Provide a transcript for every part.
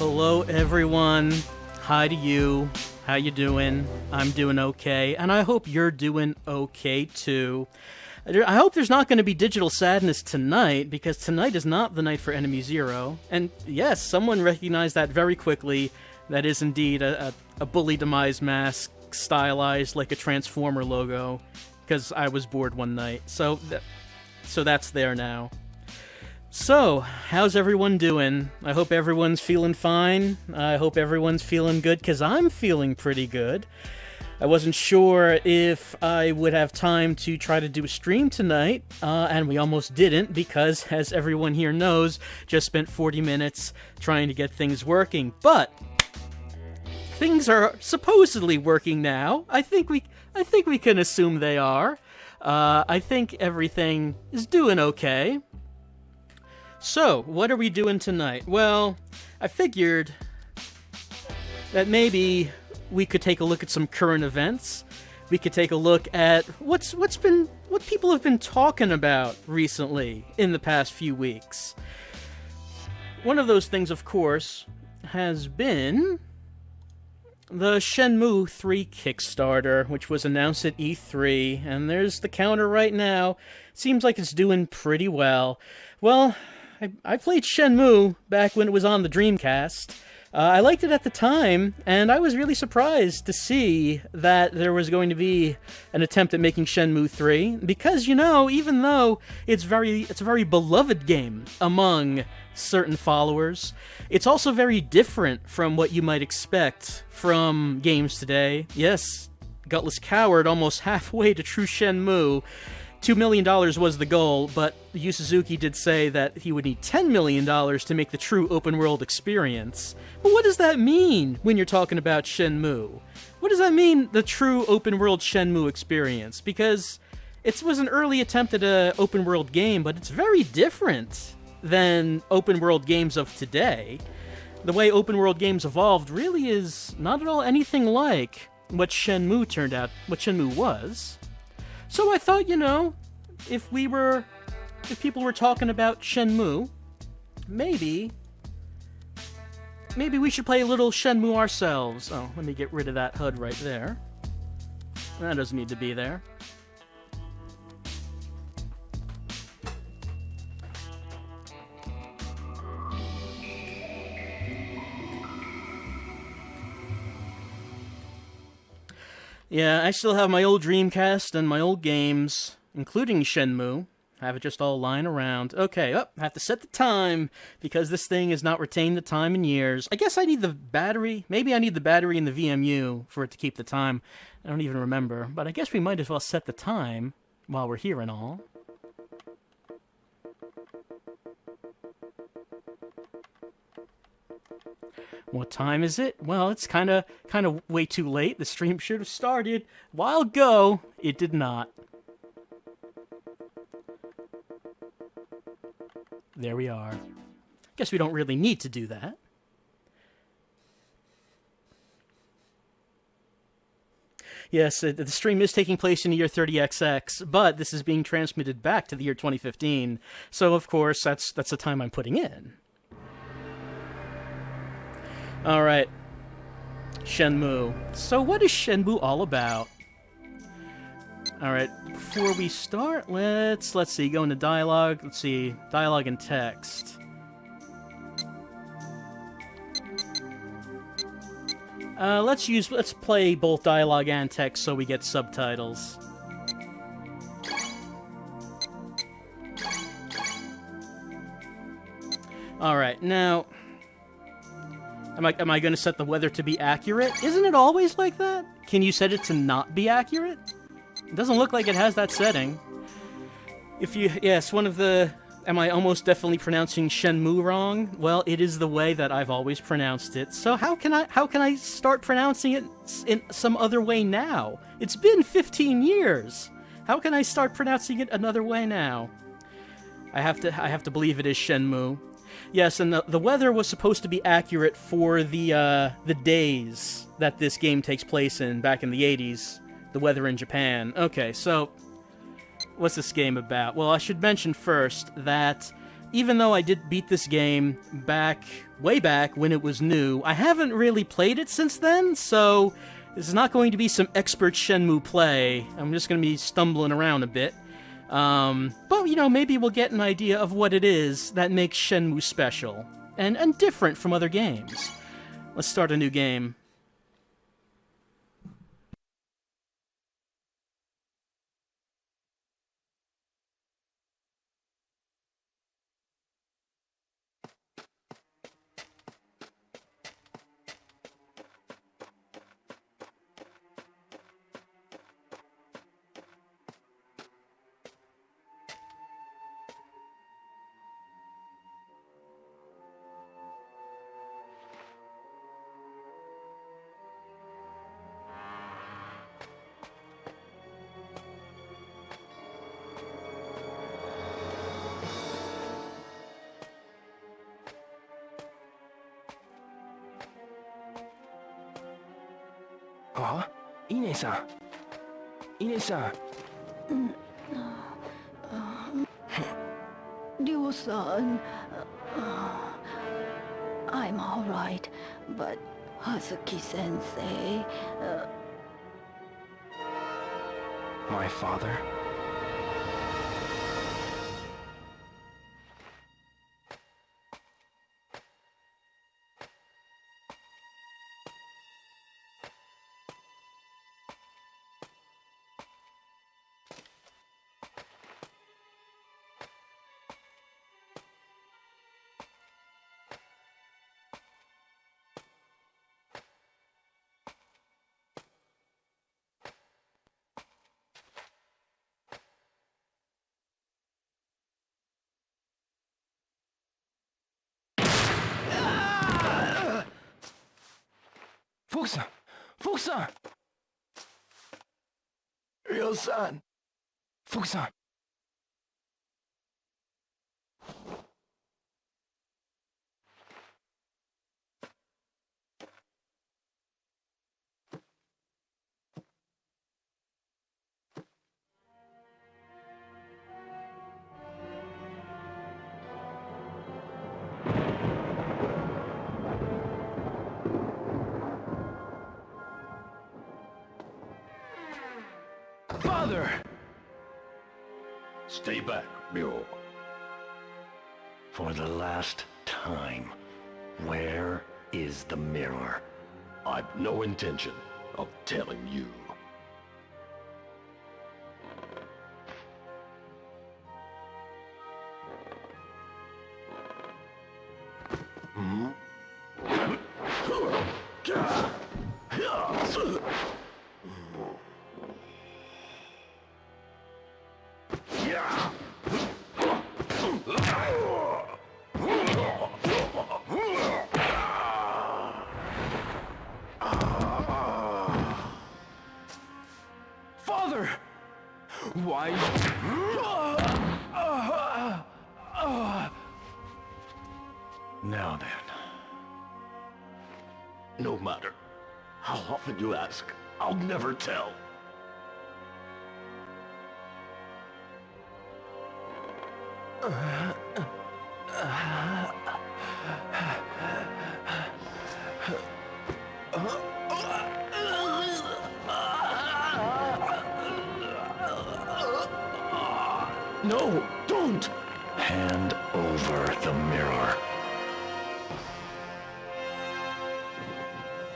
Hello, everyone. Hi to you. How you doing? I'm doing okay, and I hope you're doing okay, too. I hope there's not going to be digital sadness tonight, because tonight is not the night for Enemy Zero. And yes, someone recognized that very quickly. That is indeed a Bully Demise mask stylized like a Transformer logo, because I was bored one night. So that's there now. So, how's everyone doing? I hope everyone's feeling fine. I hope everyone's feeling good, because I'm feeling pretty good. I wasn't sure if I would have time to try to do a stream tonight, and we almost didn't, because, as everyone here knows, just spent 40 minutes trying to get things working. But things are supposedly working now. I think we can assume they are. I think everything is doing okay. So, what are we doing tonight? Well, I figured that maybe we could take a look at some current events. We could take a look at what people have been talking about recently in the past few weeks. One of those things, of course, has been the Shenmue 3 Kickstarter, which was announced at E3, and there's the counter right now. Seems like it's doing pretty well. Well, I played Shenmue back when it was on the Dreamcast. I liked it at the time, and I was really surprised to see that there was going to be an attempt at making Shenmue 3, because, even though it's a very beloved game among certain followers, it's also very different from what you might expect from games today. Yes, Gutless Coward almost halfway to true Shenmue. $2 million was the goal, but Yu Suzuki did say that he would need $10 million to make the true open-world experience. But what does that mean when you're talking about Shenmue? What does that mean, the true open-world Shenmue experience? Because it was an early attempt at an open-world game, but it's very different than open-world games of today. The way open-world games evolved really is not at all anything like what Shenmue was. So I thought, if people were talking about Shenmue, maybe we should play a little Shenmue ourselves. Oh, let me get rid of that HUD right there. That doesn't need to be there. Yeah, I still have my old Dreamcast and my old games, including Shenmue. I have it just all lying around. Okay, I have to set the time, because this thing has not retained the time in years. I guess I need the battery. Maybe I need the battery in the VMU for it to keep the time. I don't even remember, but I guess we might as well set the time while we're here and all. What time is it? Well, it's kind of way too late. The stream should have started a while ago. It did not. There we are. Guess we don't really need to do that. Yes, the stream is taking place in the year 30XX, but this is being transmitted back to the year 2015. So, of course, that's the time I'm putting in. Alright, Shenmue. So what is Shenmue all about? Alright, before we start, let's see, go into dialogue. Let's see, dialogue and text. Let's play both dialogue and text so we get subtitles. Alright, now, Am I going to set the weather to be accurate? Isn't it always like that? Can you set it to not be accurate? It doesn't look like it has that setting. Yes, one of the... Am I almost definitely pronouncing Shenmue wrong? Well, it is the way that I've always pronounced it. So how can I start pronouncing it in some other way now? It's been 15 years. How can I start pronouncing it another way now? I have to believe it is Shenmue. Yes, and the weather was supposed to be accurate for the days that this game takes place in back in the 80s. The weather in Japan. Okay, so what's this game about? Well, I should mention first that even though I did beat this game way back when it was new, I haven't really played it since then, so this is not going to be some expert Shenmue play. I'm just going to be stumbling around a bit. But, maybe we'll get an idea of what it is that makes Shenmue special and different from other games. Let's start a new game. Huh? Ine-san. Ine-san. Ryo-san, I'm all right, but Hazuki-sensei... My father? Fuku-san! Fuku-san! Ryo-san! Fuku-san! Father! Stay back, Ryo. For the last time, where is the mirror? I've no intention of telling you. Father! Why? Now then. No matter how often you ask, I'll never tell. No, don't! Hand over the mirror.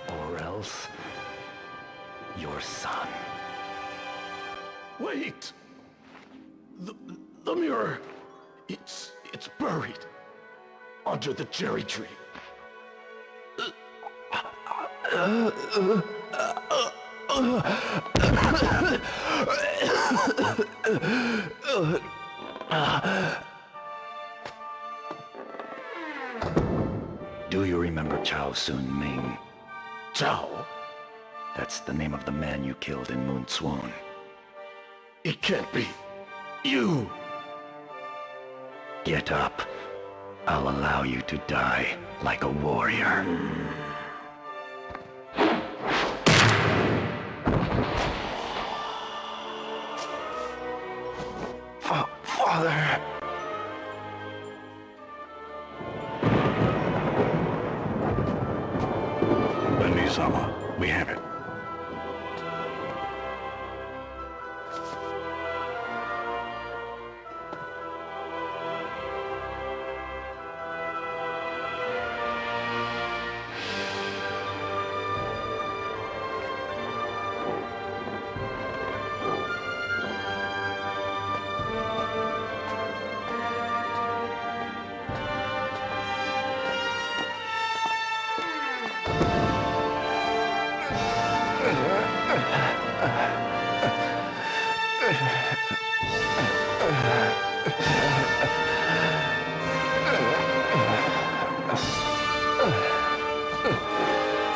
Or else, your son. Wait! The mirror, it's buried under the cherry tree. Do you remember Chao Sun-Ming? Chao? That's the name of the man you killed in Moon Swan. It can't be. You! Get up. I'll allow you to die like a warrior. Father... Mama, we have it.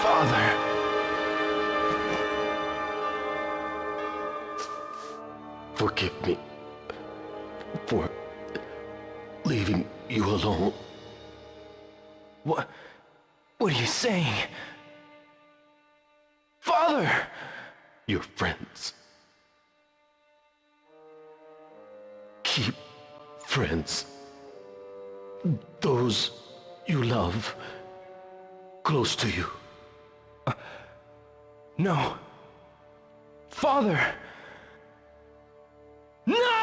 Father. Forgive me for leaving you alone. What are you saying? Father! Your friends. Keep friends. Those you love close to you. No. Father! No!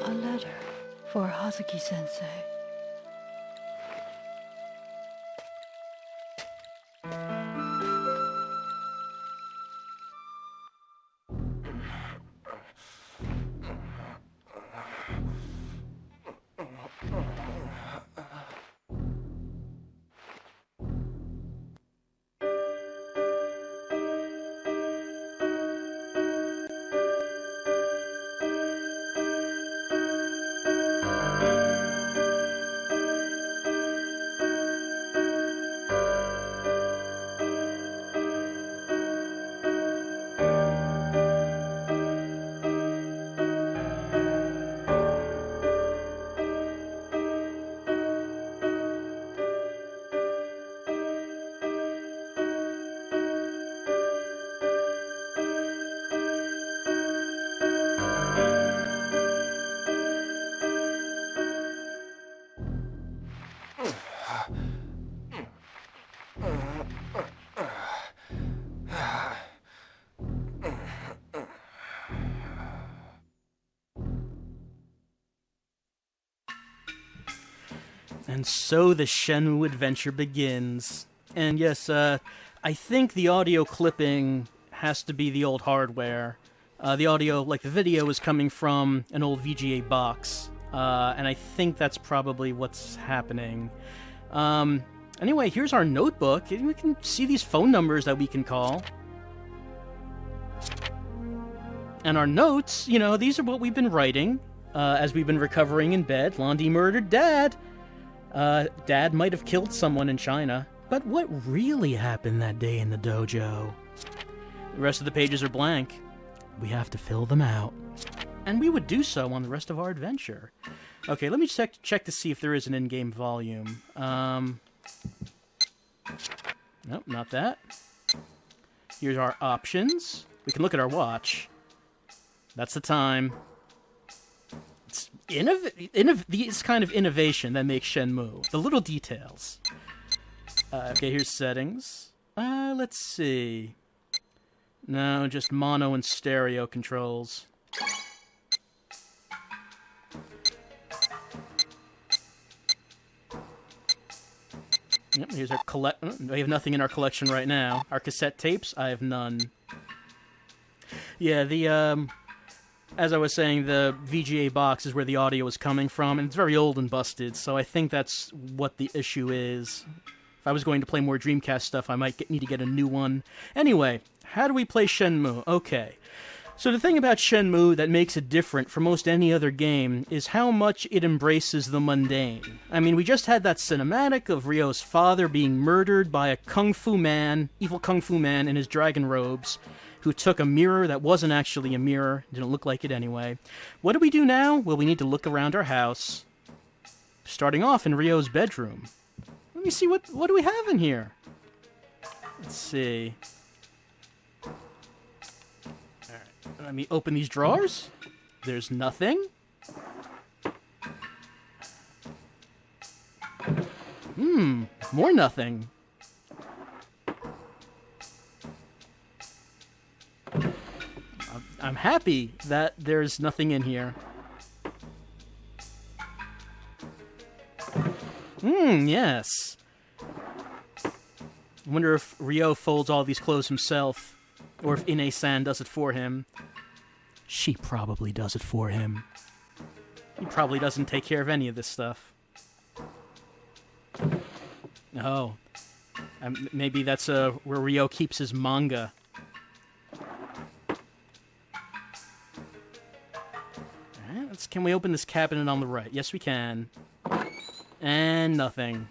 A letter for Hazuki-sensei. And so the Shenmue adventure begins. And yes, I think the audio clipping has to be the old hardware. The audio, like the video, is coming from an old VGA box. And I think that's probably what's happening. Anyway, here's our notebook. We can see these phone numbers that we can call. And our notes, you know, these are what we've been writing as we've been recovering in bed. Londi murdered Dad. Dad might have killed someone in China. But what really happened that day in the dojo? The rest of the pages are blank. We have to fill them out. And we would do so on the rest of our adventure. Okay, let me check to see if there is an in-game volume. Nope, not that. Here's our options. We can look at our watch. That's the time. It's this kind of innovation that makes Shenmue. The little details. Okay, here's settings. Let's see. No, just mono and stereo controls. Yep, here's our we have nothing in our collection right now. Our cassette tapes, I have none. Yeah, as I was saying, the VGA box is where the audio is coming from, and it's very old and busted, so I think that's what the issue is. If I was going to play more Dreamcast stuff, I might need to get a new one. Anyway, how do we play Shenmue? Okay. So the thing about Shenmue that makes it different from most any other game is how much it embraces the mundane. I mean, we just had that cinematic of Ryo's father being murdered by a kung fu man, evil kung fu man in his dragon robes, who took a mirror that wasn't actually a mirror, didn't look like it anyway. What do we do now? Well, we need to look around our house, starting off in Ryo's bedroom. Let me see, what do we have in here? Let's see. Let me open these drawers. There's nothing. More nothing. I'm happy that there's nothing in here. Yes. I wonder if Ryo folds all these clothes himself, or if Ine-san does it for him. She probably does it for him. He probably doesn't take care of any of this stuff. Oh. Maybe that's where Ryo keeps his manga. Alright, can we open this cabinet on the right? Yes, we can. And nothing.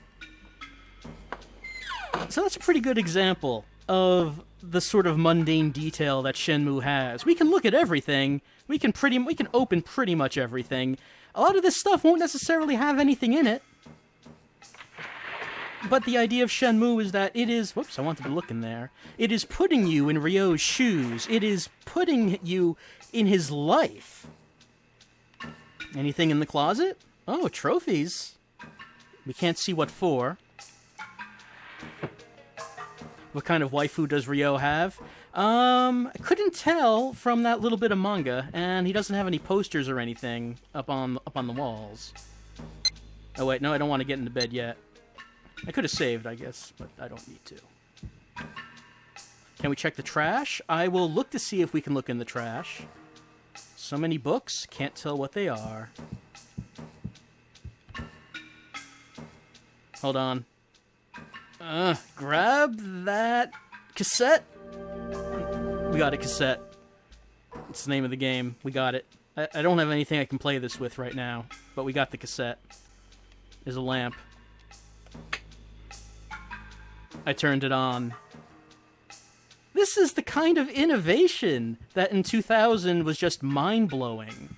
So that's a pretty good example of the sort of mundane detail that Shenmue has. We can look at everything. We can open pretty much everything. A lot of this stuff won't necessarily have anything in it. But the idea of Shenmue is that it is... Whoops, I wanted to look in there. It is putting you in Ryo's shoes. It is putting you in his life. Anything in the closet? Oh, trophies. We can't see what for. What kind of waifu does Ryo have? I couldn't tell from that little bit of manga, and he doesn't have any posters or anything up on the walls. Oh wait, no, I don't want to get into bed yet. I could have saved, I guess, but I don't need to. Can we check the trash? I will look to see if we can look in the trash. So many books, can't tell what they are. Hold on. Grab that cassette. We got a cassette. It's the name of the game. We got it. I don't have anything I can play this with right now, but we got the cassette. There's a lamp. I turned it on. This is the kind of innovation that in 2000 was just mind-blowing.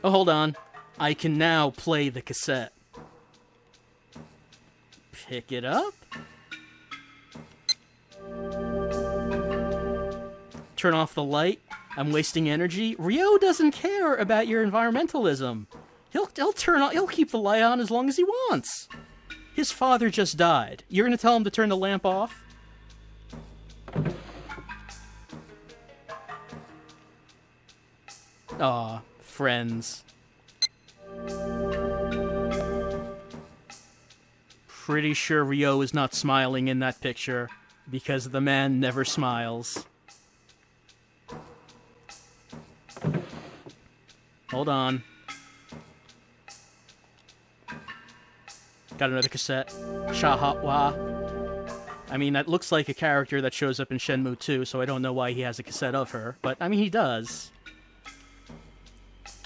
Oh, hold on. I can now play the cassette. Pick it up. Turn off the light. I'm wasting energy. Ryo doesn't care about your environmentalism. He'll keep the light on as long as he wants. His father just died. You're gonna tell him to turn the lamp off? Aw, friends. Pretty sure Ryo is not smiling in that picture, because the man never smiles. Hold on. Got another cassette. Shahatwa. I mean, that looks like a character that shows up in Shenmue 2, so I don't know why he has a cassette of her. But, I mean, he does.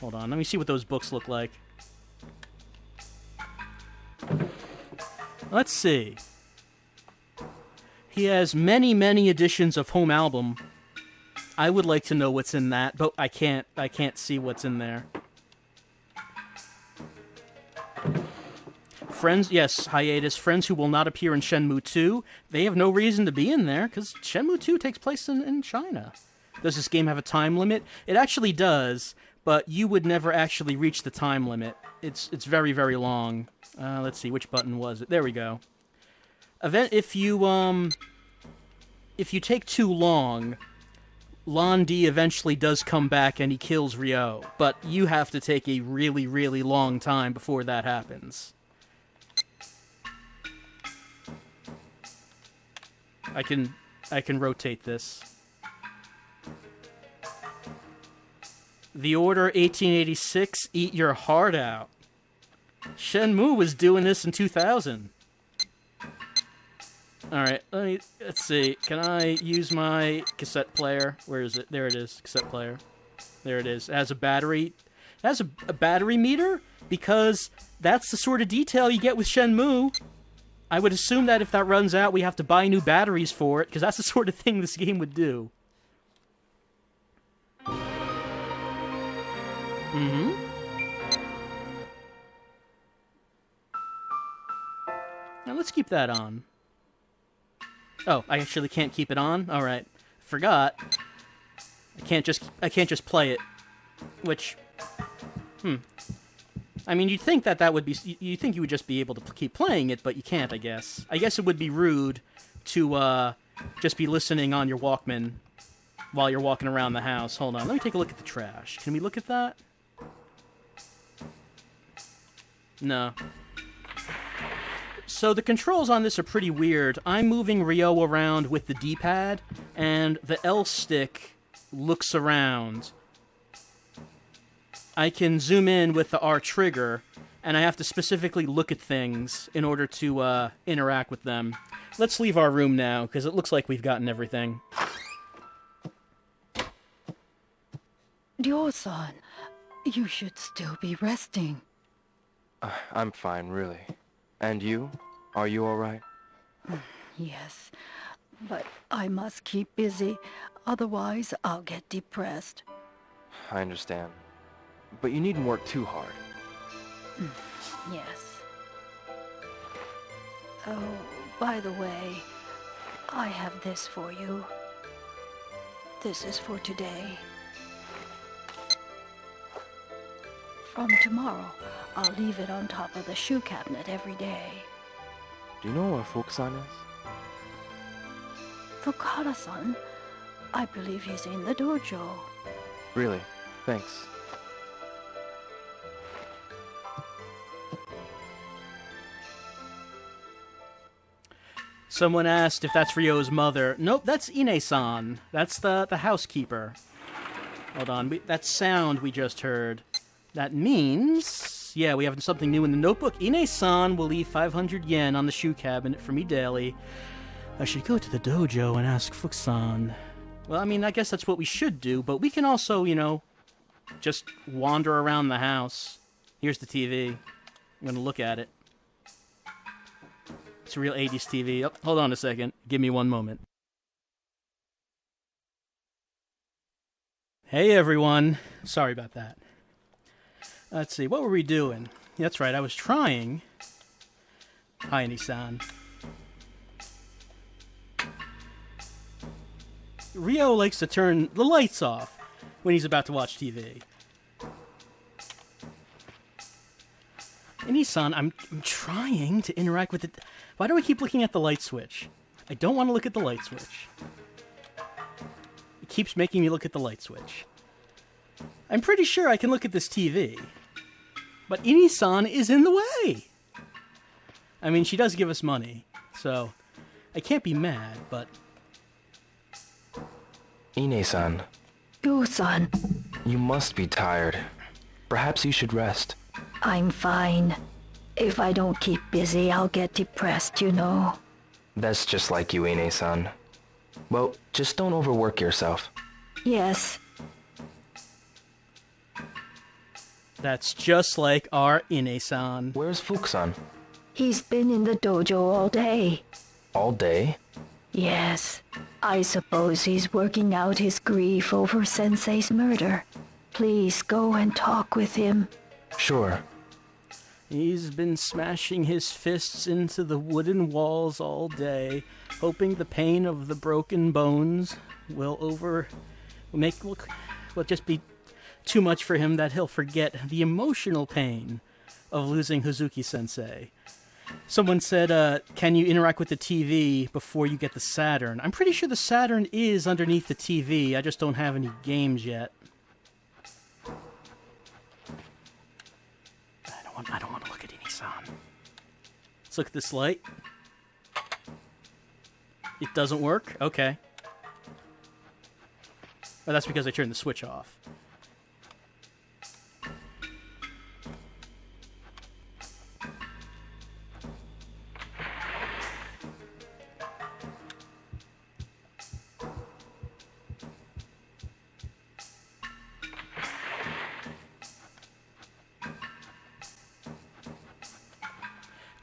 Hold on, let me see what those books look like. Let's see. He has many, many editions of Home Album. I would like to know what's in that, but I can't see what's in there. Friends, yes, hiatus. Friends who will not appear in Shenmue 2. They have no reason to be in there, because Shenmue 2 takes place in China. Does this game have a time limit? It actually does, but you would never actually reach the time limit. It's very, very long. Let's see, which button was it? There we go. If you take too long, Lan Di eventually does come back and he kills Ryo, but you have to take a really, really long time before that happens. I can rotate this. The Order 1886, Eat Your Heart Out. Shenmue was doing this in 2000. Alright, let's see. Can I use my cassette player? Where is it? There it is, cassette player. There it is. It has a battery. It has a battery meter? Because that's the sort of detail you get with Shenmue. I would assume that if that runs out, we have to buy new batteries for it, because that's the sort of thing this game would do. Mm-hmm. Now let's keep that on. Oh, I actually can't keep it on? Alright. Forgot. I can't just play it. Which... I mean, you'd think that would be... You'd think you would just be able to keep playing it, but you can't, I guess. I guess it would be rude to, just be listening on your Walkman while you're walking around the house. Hold on, let me take a look at the trash. Can we look at that? No. So the controls on this are pretty weird. I'm moving Ryo around with the D-pad, and the L stick looks around. I can zoom in with the R trigger, and I have to specifically look at things in order to interact with them. Let's leave our room now, because it looks like we've gotten everything. Ryo-san, you should still be resting. I'm fine, really. And you? Are you alright? Yes, but I must keep busy, otherwise I'll get depressed. I understand. But you needn't work too hard. Yes. Oh, by the way, I have this for you. This is for today. From tomorrow, I'll leave it on top of the shoe cabinet every day. Do you know where Fukusan is? Fukara-san, I believe he's in the dojo. Really? Thanks. Someone asked if that's Ryo's mother. Nope, that's Ine-san. That's the housekeeper. Hold on, that sound we just heard. That means... Yeah, we have something new in the notebook. Ine-san will leave 500 yen on the shoe cabinet for me daily. I should go to the dojo and ask Fukusan. Well, I mean, I guess that's what we should do, but we can also, you know, just wander around the house. Here's the TV. I'm gonna look at it. It's a real 80s TV. Oh, hold on a second. Give me one moment. Hey, everyone. Sorry about that. Let's see. What were we doing? That's right. I was trying. Hi, Nissan. Ryo likes to turn the lights off when he's about to watch TV. And Nissan, I'm trying to interact with it. Why do I keep looking at the light switch? I don't want to look at the light switch. It keeps making me look at the light switch. I'm pretty sure I can look at this TV. But Ine-san is in the way! I mean, she does give us money, so I can't be mad, but... Ine-san, Ryo-san, you must be tired. Perhaps you should rest. I'm fine. If I don't keep busy, I'll get depressed, you know. That's just like you, Ine-san. Well, just don't overwork yourself. Yes. That's just like our Ine-san. Where's Fukusan? He's been in the dojo all day. All day? Yes. I suppose he's working out his grief over Sensei's murder. Please go and talk with him. Sure. He's been smashing his fists into the wooden walls all day, hoping the pain of the broken bones will just be too much for him, that he'll forget the emotional pain of losing Hazuki-sensei. Someone said, can you interact with the TV before you get the Saturn? I'm pretty sure the Saturn is underneath the TV, I just don't have any games yet. I don't want to look at Ine-san. Let's look at this light. It doesn't work? Okay. Oh, that's because I turned the switch off.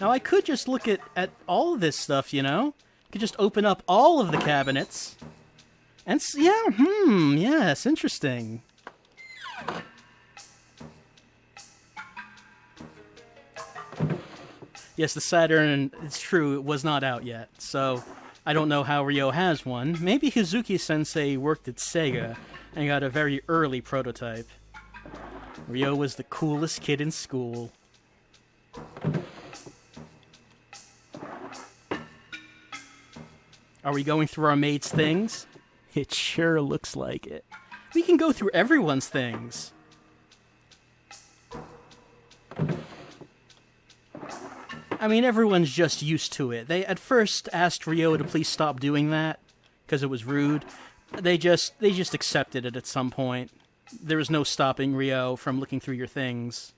Now, I could just look at all of this stuff, you know? I could just open up all of the cabinets. And, yes, interesting. Yes, the Saturn, it's true, it was not out yet, so I don't know how Ryo has one. Maybe Hazuki-sensei worked at Sega and got a very early prototype. Ryo was the coolest kid in school. Are we going through our mate's things? It sure looks like it. We can go through everyone's things. I mean, everyone's just used to it. They at first asked Ryo to please stop doing that, because it was rude. They just accepted it at some point. There was no stopping Ryo from looking through your things.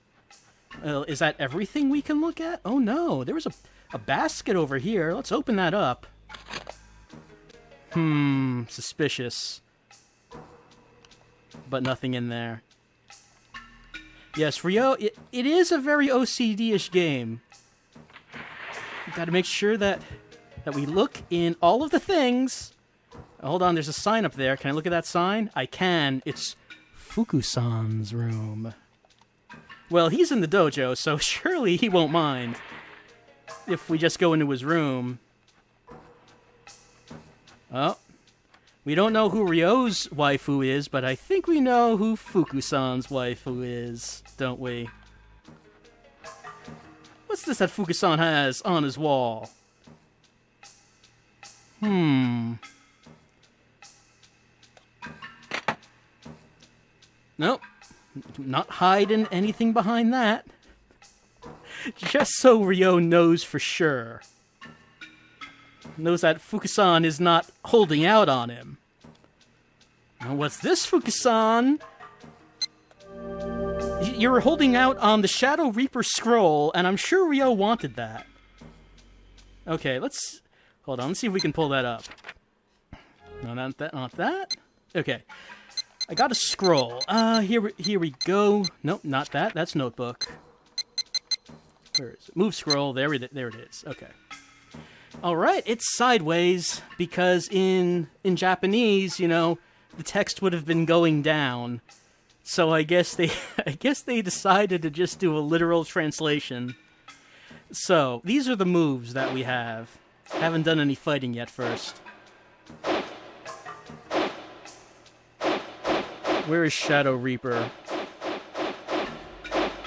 Is that everything we can look at? Oh no, there was a basket over here. Let's open that up. Suspicious. But nothing in there. Yes, Ryo, it is a very OCD-ish game. We've got to make sure that we look in all of the things. Hold on, there's a sign up there. Can I look at that sign? I can. It's Fuku-san's room. Well, he's in the dojo, so surely he won't mind if we just go into his room. Oh, we don't know who Ryo's waifu is, but I think we know who Fuku-san's waifu is, don't we? What's this that Fuku-san has on his wall? Nope. Not hiding anything behind that. Just so Ryo knows for sure. Knows that Fuku-san is not holding out on him. Now, what's this, Fuku-san? You're holding out on the Shadow Reaper scroll, and I'm sure Ryo wanted that. Okay, hold on. Let's see if we can pull that up. No, not that. Okay, I got a scroll. Here we go. Nope, not that. That's notebook. Where is it? Move scroll. There it is. Okay. All right, it's sideways because in Japanese, you know, the text would have been going down. So I guess they decided to just do a literal translation. So, these are the moves that we have. Haven't done any fighting yet first. Where is Shadow Reaper?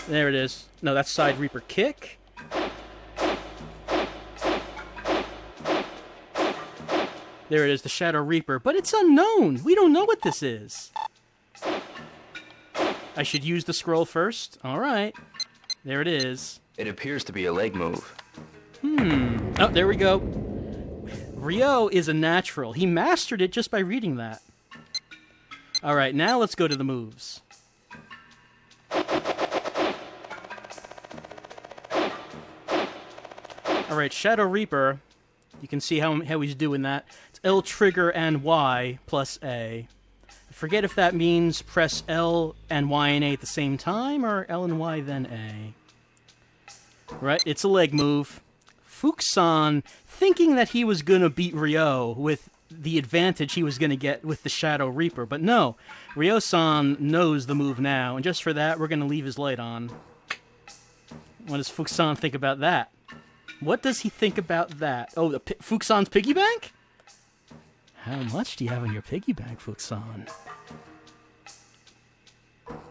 There it is. No, that's Side Reaper kick. There it is, the Shadow Reaper. But it's unknown. We don't know what this is. I should use the scroll first? Alright. There it is. It appears to be a leg move. Oh, there we go. Ryo is a natural. He mastered it just by reading that. Alright, now let's go to the moves. Alright, Shadow Reaper. You can see how he's doing that. It's L trigger and Y plus A. I forget if that means press L and Y and A at the same time, or L and Y then A. Right, it's a leg move. Fuku-san, thinking that he was going to beat Ryo with the advantage he was going to get with the Shadow Reaper. But no, Ryo-san knows the move now, and just for that, we're going to leave his light on. What does Fuku-san think about that? What does he think about that? Oh, Fuku-san's piggy bank? How much do you have in your piggy bank, Fuku-san?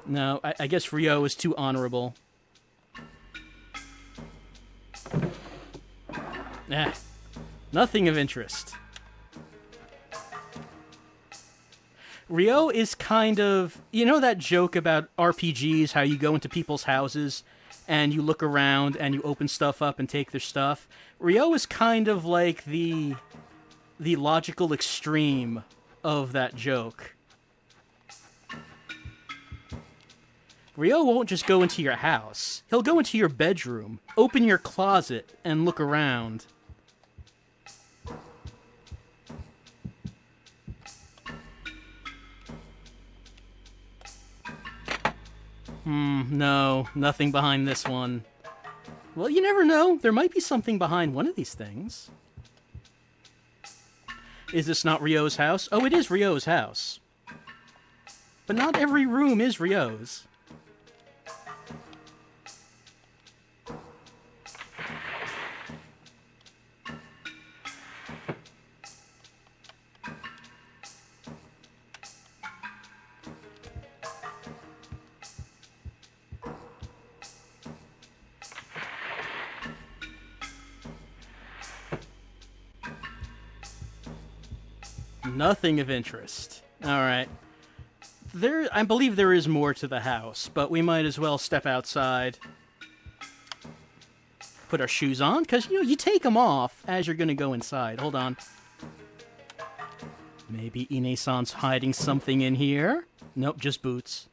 No, I guess Ryo is too honorable. Nothing of interest. Ryo is kind of... You know that joke about RPGs, how you go into people's houses and you look around and you open stuff up and take their stuff? Ryo is kind of like the the logical extreme of that joke. Ryo won't just go into your house. He'll go into your bedroom, open your closet, and look around. No, nothing behind this one. Well, you never know. There might be something behind one of these things. Is this not Ryo's house? Oh, it is Ryo's house. But not every room is Ryo's. Nothing of interest. Alright. I believe there is more to the house, but we might as well step outside. Put our shoes on, because, you take them off as you're going to go inside. Hold on. Maybe Ine-san's hiding something in here? Nope, just boots.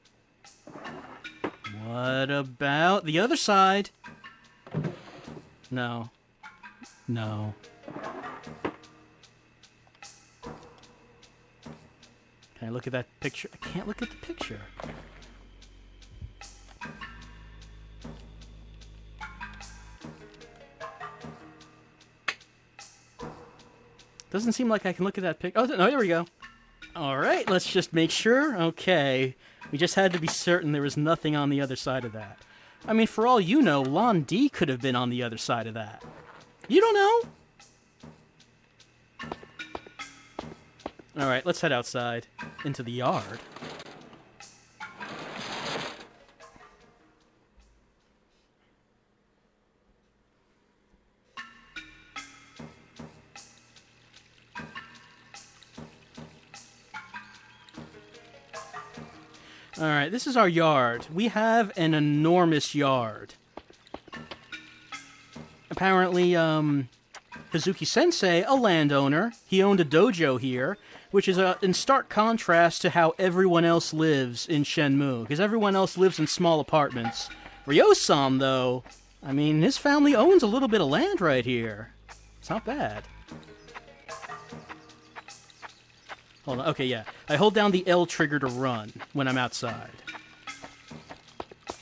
What about the other side? No. No. Can I look at that picture? I can't look at the picture. Doesn't seem like I can look at that picture. Oh, no, there we go. Alright, let's just make sure. Okay. We just had to be certain there was nothing on the other side of that. I mean, for all you know, Lon D could have been on the other side of that. You don't know? Alright, let's head outside. Into the yard. Alright, this is our yard. We have an enormous yard. Apparently, Hazuki Sensei, a landowner, he owned a dojo here, which is in stark contrast to how everyone else lives in Shenmue, because everyone else lives in small apartments. Ryo-san, though, I mean, his family owns a little bit of land right here. It's not bad. Hold on, okay, yeah. I hold down the L trigger to run when I'm outside.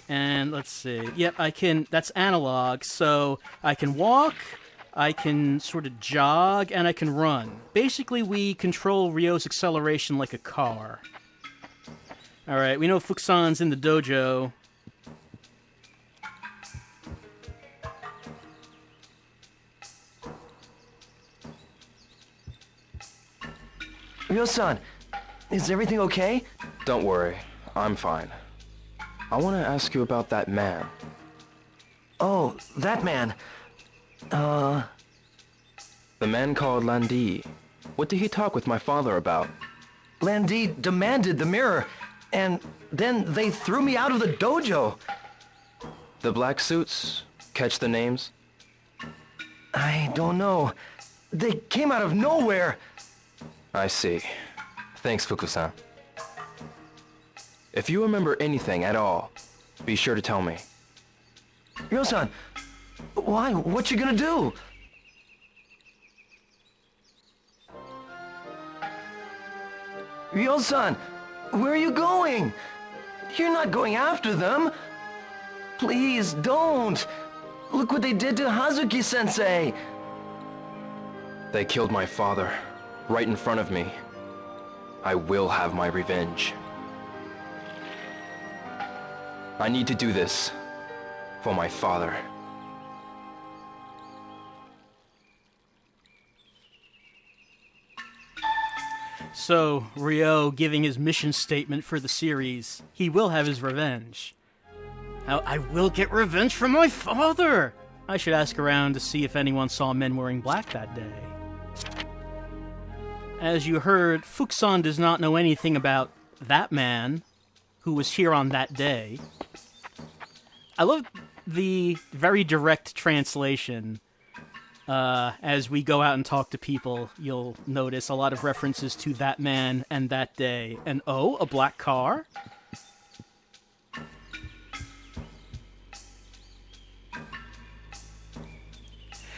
And let's see. Yep, I can, that's analog, so I can walk, I can sort of jog, and I can run. Basically, we control Ryo's acceleration like a car. Alright, we know Fukusan's in the dojo. Ryo-san, is everything okay? Don't worry, I'm fine. I want to ask you about that man. Oh, that man. The man called Landi. What did he talk with my father about? Landi demanded the mirror, and then they threw me out of the dojo. The black suits? Catch the names? I don't know. They came out of nowhere. I see. Thanks, Fuku-san. If you remember anything at all, be sure to tell me. Ryo-san, why? What you gonna do? Ryo-san, where are you going? You're not going after them. Please don't. Look what they did to Hazuki-sensei. They killed my father, right in front of me. I will have my revenge. I need to do this for my father. So, Ryo giving his mission statement for the series. He will have his revenge. I will get revenge from my father! I should ask around to see if anyone saw men wearing black that day. As you heard, Fukusan does not know anything about that man who was here on that day. I love the very direct translation. As we go out and talk to people, you'll notice a lot of references to that man and that day. And oh, a black car?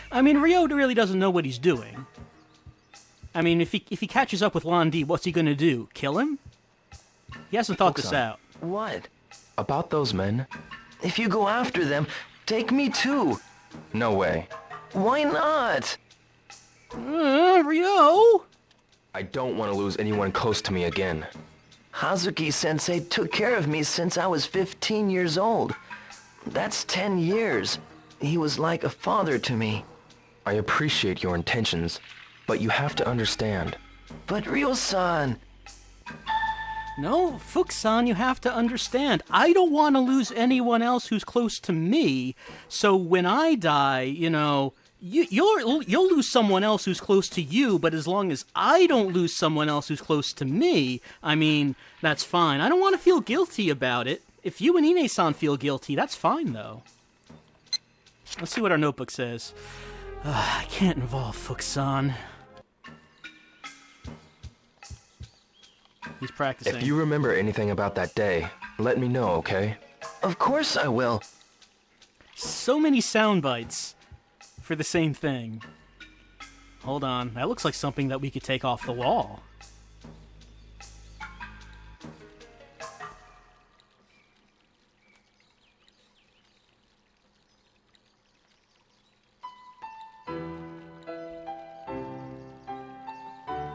I mean, Ryo really doesn't know what he's doing. I mean, if he catches up with Lan-Di, what's he gonna do? Kill him? He hasn't thought this out. What? About those men? If you go after them, take me too. No way. Why not? Ryo! I don't want to lose anyone close to me again. Hazuki-sensei took care of me since I was 15 years old. That's 10 years. He was like a father to me. I appreciate your intentions, but you have to understand. But Ryo-san... No, Fukusan, you have to understand. I don't want to lose anyone else who's close to me, so when I die, you'll lose someone else who's close to you, but as long as I don't lose someone else who's close to me, I mean, that's fine. I don't want to feel guilty about it. If you and Ine-san feel guilty, that's fine, though. Let's see what our notebook says. I can't involve Fukusan. He's practicing. If you remember anything about that day, let me know, okay? Of course I will. So many sound bites for the same thing. Hold on, that looks like something that we could take off the wall.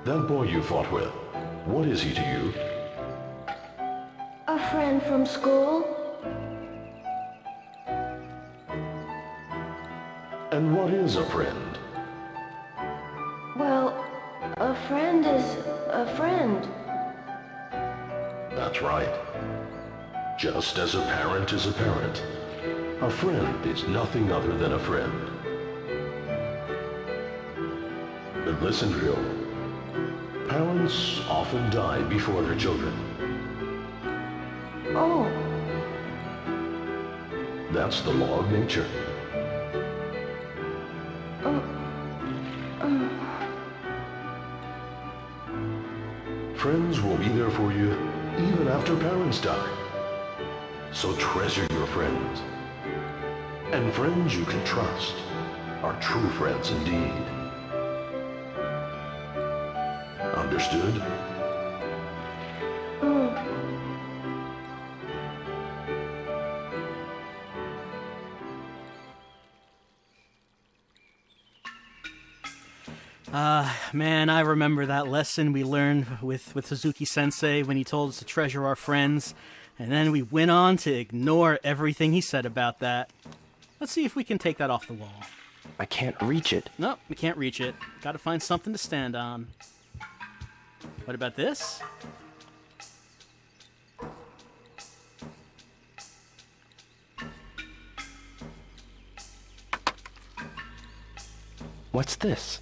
That boy you fought with, what is he to you? A friend from school? And what is a friend? Well, a friend is a friend. That's right. Just as a parent is a parent, a friend is nothing other than a friend. But listen, Ryo. Parents often die before their children. Oh, That's the law of nature. Friends will be there for you even after parents die. So treasure your friends. And friends you can trust are true friends indeed. Understood? Man, I remember that lesson we learned with Hazuki-sensei when he told us to treasure our friends, and then we went on to ignore everything he said about that. Let's see if we can take that off the wall. I can't reach it. Nope, we can't reach it. Gotta find something to stand on. What about this? What's this?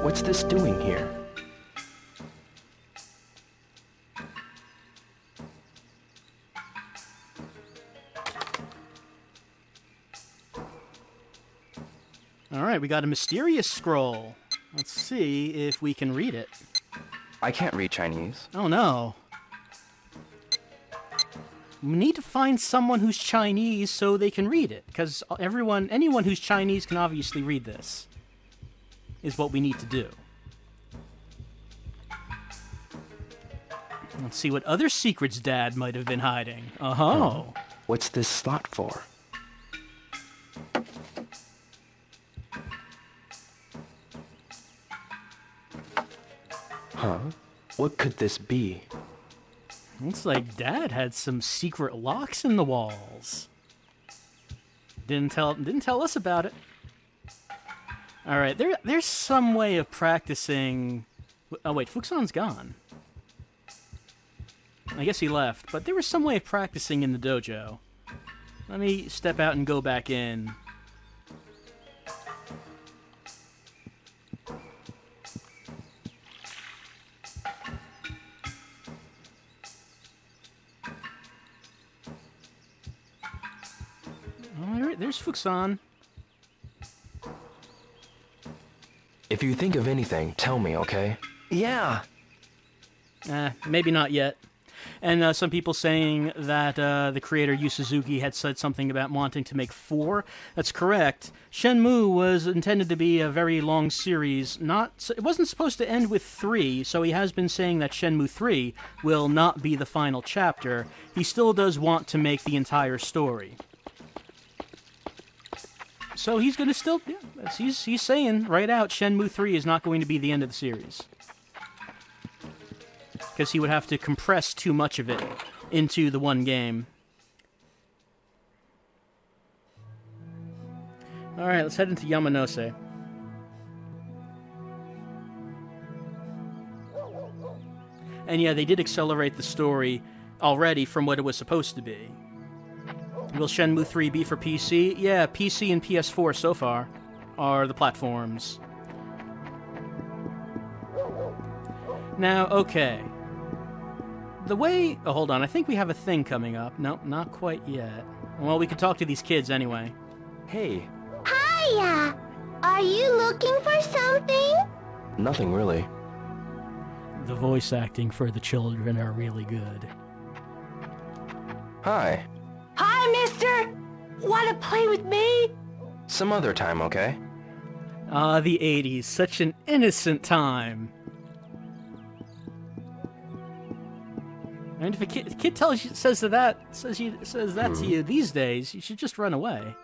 What's this doing here? Alright, we got a mysterious scroll. Let's see if we can read it. I can't read Chinese. Oh no. We need to find someone who's Chinese so they can read it, because anyone who's Chinese can obviously read this, is what we need to do. Let's see what other secrets Dad might have been hiding. Oh. What's this slot for? Huh? What could this be? Looks like Dad had some secret locks in the walls. Didn't tell us about it. All right, there's some way of practicing. Oh wait, Fukusan's gone. I guess he left, but there was some way of practicing in the dojo. Let me step out and go back in. there's Fuxan. If you think of anything, tell me, okay? Yeah. Maybe not yet. And some people saying that the creator Yu Suzuki had said something about wanting to make 4. That's correct. Shenmue was intended to be a very long series. It wasn't supposed to end with 3, so he has been saying that Shenmue 3 will not be the final chapter. He still does want to make the entire story. So he's going to still... Yeah, he's saying right out Shenmue 3 is not going to be the end of the series. Because he would have to compress too much of it into the one game. Alright, let's head into Yamanose. And yeah, they did accelerate the story already from what it was supposed to be. Will Shenmue 3 be for PC? Yeah, PC and PS4 so far are the platforms. Now, okay. The way... Oh, hold on. I think we have a thing coming up. Nope, not quite yet. Well, we could talk to these kids anyway. Hey. Hiya! Are you looking for something? Nothing really. The voice acting for the children are really good. Hi. Hi, mister! Wanna play with me? Some other time, okay? Ah, the 80s. Such an innocent time. And if a kid says that to you these days, you should just run away.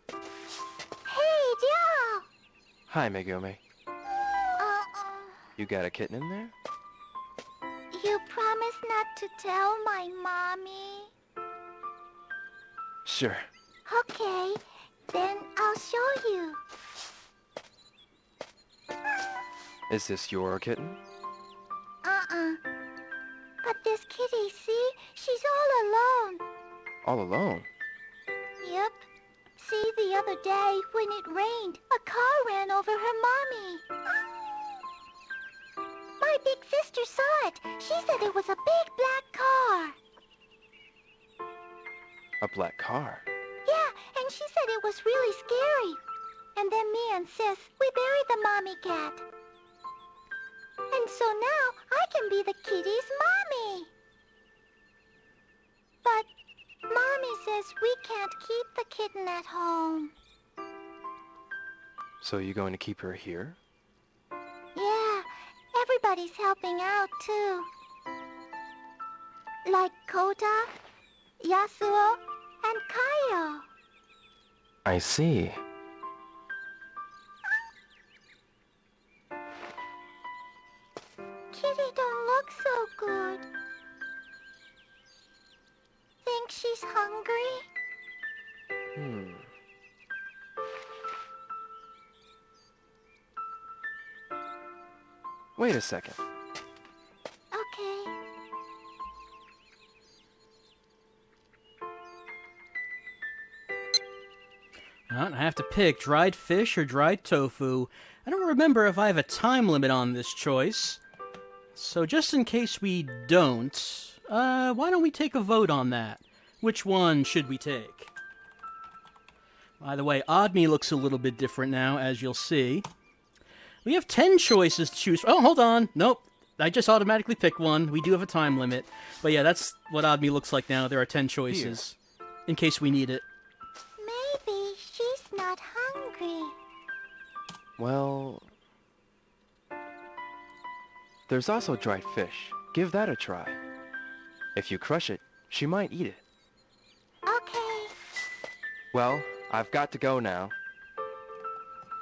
Hey, Joe! Hi, Megumi. You got a kitten in there? You promised not to tell my mommy? Sure. Okay, then I'll show you. Is this your kitten? But this kitty, see? She's all alone. All alone? Yep. See, the other day, when it rained, a car ran over her mommy. My big sister saw it. She said it was a big black car. A black car? Yeah, and she said it was really scary. And then me and Sis, we buried the mommy cat. And so now, I can be the kitty's mommy. But Mommy says we can't keep the kitten at home. So you going to keep her here? Yeah, everybody's helping out too. Like Kota, Yasuo, and Kaio. I see. Kitty don't look so good. Think she's hungry? Wait a second. Okay. I have to pick dried fish or dried tofu. I don't remember if I have a time limit on this choice. So just in case we don't, why don't we take a vote on that? Which one should we take? By the way, Odd Me looks a little bit different now, as you'll see. We have 10 choices to choose from. Oh, hold on. Nope. I just automatically picked one. We do have a time limit. But yeah, that's what Odd Me looks like now. There are 10 choices. In case we need it. Maybe she's not hungry. Well... there's also dried fish. Give that a try. If you crush it, she might eat it. Okay. Well, I've got to go now.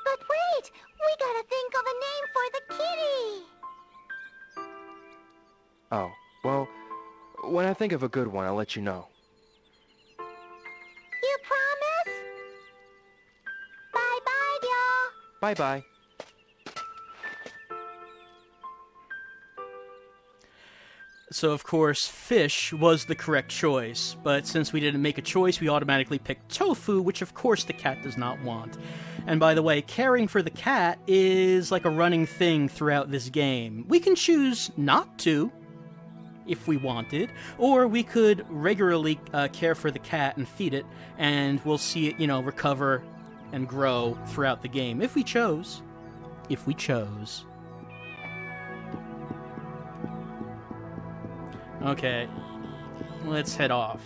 But wait! We gotta think of a name for the kitty! Oh, well, when I think of a good one, I'll let you know. You promise? Bye-bye, y'all! Bye-bye. So, of course, fish was the correct choice, but since we didn't make a choice, we automatically picked tofu, which of course the cat does not want. And by the way, caring for the cat is like a running thing throughout this game. We can choose not to. if we wanted, or we could regularly care for the cat and feed it, and we'll see it, recover and grow throughout the game, if we chose. If we chose. Okay, let's head off.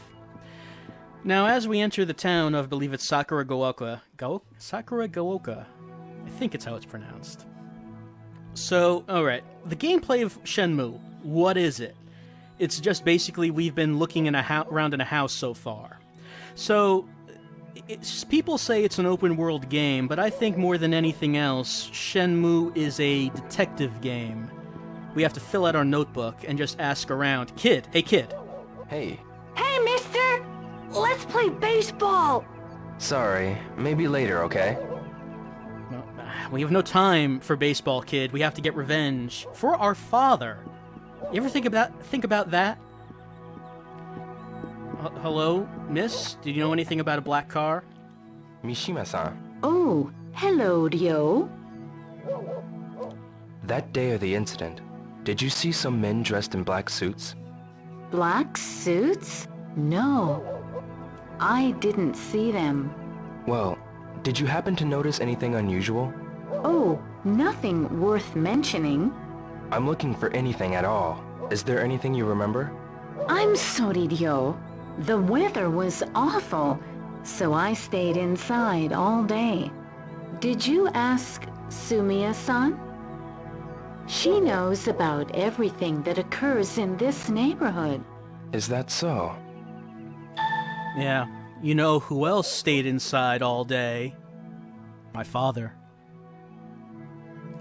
Now, as we enter the town of, I believe it's Sakuragaoka. Sakuragaoka? I think it's how it's pronounced. So, alright, the gameplay of Shenmue, what is it? It's just basically we've been looking around in a house so far. So, people say it's an open-world game, but I think more than anything else, Shenmue is a detective game. We have to fill out our notebook and just ask around. Kid! Hey, kid! Hey. Hey, mister! Let's play baseball! Sorry, maybe later, okay? We have no time for baseball, kid. We have to get revenge for our father. You ever think about that? Hello, miss? Do you know anything about a black car? Mishima-san, Oh, hello, Ryo. that day of the incident, did you see some men dressed in black suits? Black suits? No. I didn't see them. Well, did you happen to notice anything unusual? Oh, nothing worth mentioning. I'm looking for anything at all. Is there anything you remember? I'm sorry, Ryo. The weather was awful, so I stayed inside all day. Did you ask Sumiya-san? She knows about everything that occurs in this neighborhood. Is that so? Yeah. You know who else stayed inside all day? My father.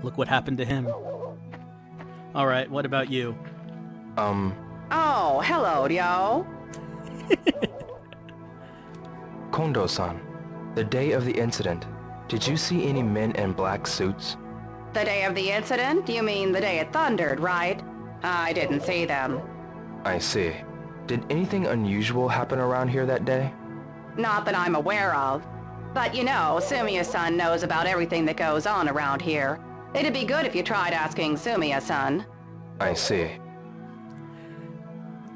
Look what happened to him. Alright, what about you? Oh, hello, Ryo. Kondo-san, the day of the incident, did you see any men in black suits? The day of the incident? You mean the day it thundered, right? I didn't see them. I see. Did anything unusual happen around here that day? Not that I'm aware of. But you know, Sumiya-san knows about everything that goes on around here. It'd be good if you tried asking Sumiya-san. I see.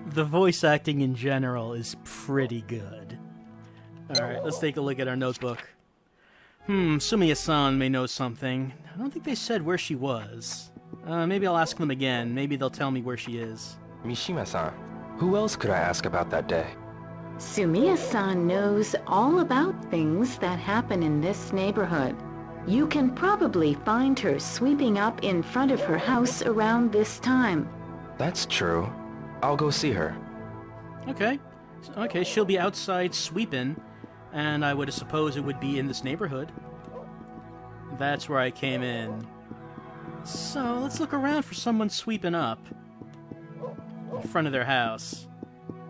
The voice acting in general is pretty good. Alright, let's take a look at our notebook. Sumiya-san may know something. I don't think they said where she was. Maybe I'll ask them again. Maybe they'll tell me where she is. Mishima-san, who else could I ask about that day? Sumiya-san knows all about things that happen in this neighborhood. You can probably find her sweeping up in front of her house around this time. That's true. I'll go see her. Okay. Okay, she'll be outside sweeping, and I would suppose it would be in this neighborhood. That's where I came in. So, let's look around for someone sweeping up in front of their house.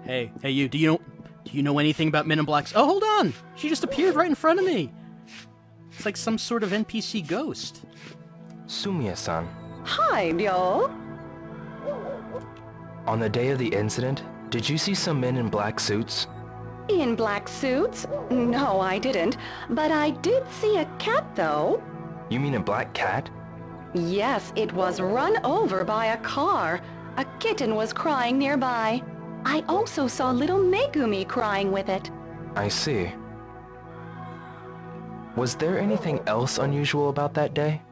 Hey, you, do you know anything about Men in Blacks? Oh, hold on! She just appeared right in front of me! It's like some sort of NPC ghost. Sumiya-san, Hi, Ryo. on the day of the incident, did you see some men in black suits? In black suits? No, I didn't. But I did see a cat, though. You mean a black cat? Yes, it was run over by a car. A kitten was crying nearby. I also saw little Megumi crying with it. I see. Was there anything else unusual about that day?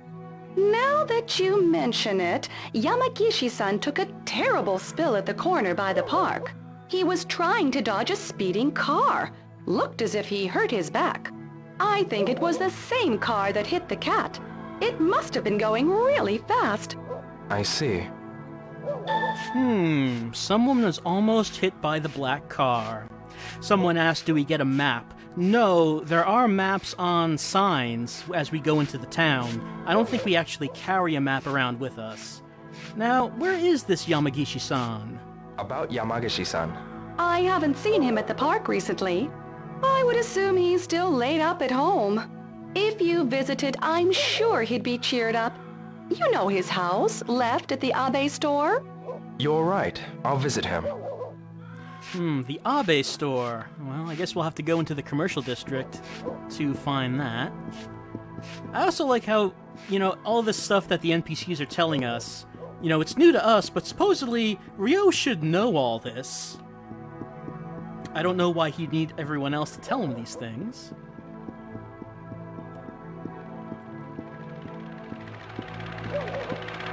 Now that you mention it, Yamagishi-san took a terrible spill at the corner by the park. He was trying to dodge a speeding car. Looked as if he hurt his back. I think it was the same car that hit the cat. It must have been going really fast. I see. Someone was almost hit by the black car. Someone asked, do we get a map? No, there are maps on signs as we go into the town. I don't think we actually carry a map around with us. Now, where is this Yamagishi-san? About Yamagishi-san. I haven't seen him at the park recently. I would assume he's still laid up at home. If you visited, I'm sure he'd be cheered up. You know his house, left at the Abe store? You're right. I'll visit him. The Abe store. Well, I guess we'll have to go into the commercial district to find that. I also like how, all this stuff that the NPCs are telling us, You know, it's new to us, but supposedly Ryo should know all this. I don't know why he'd need everyone else to tell him these things.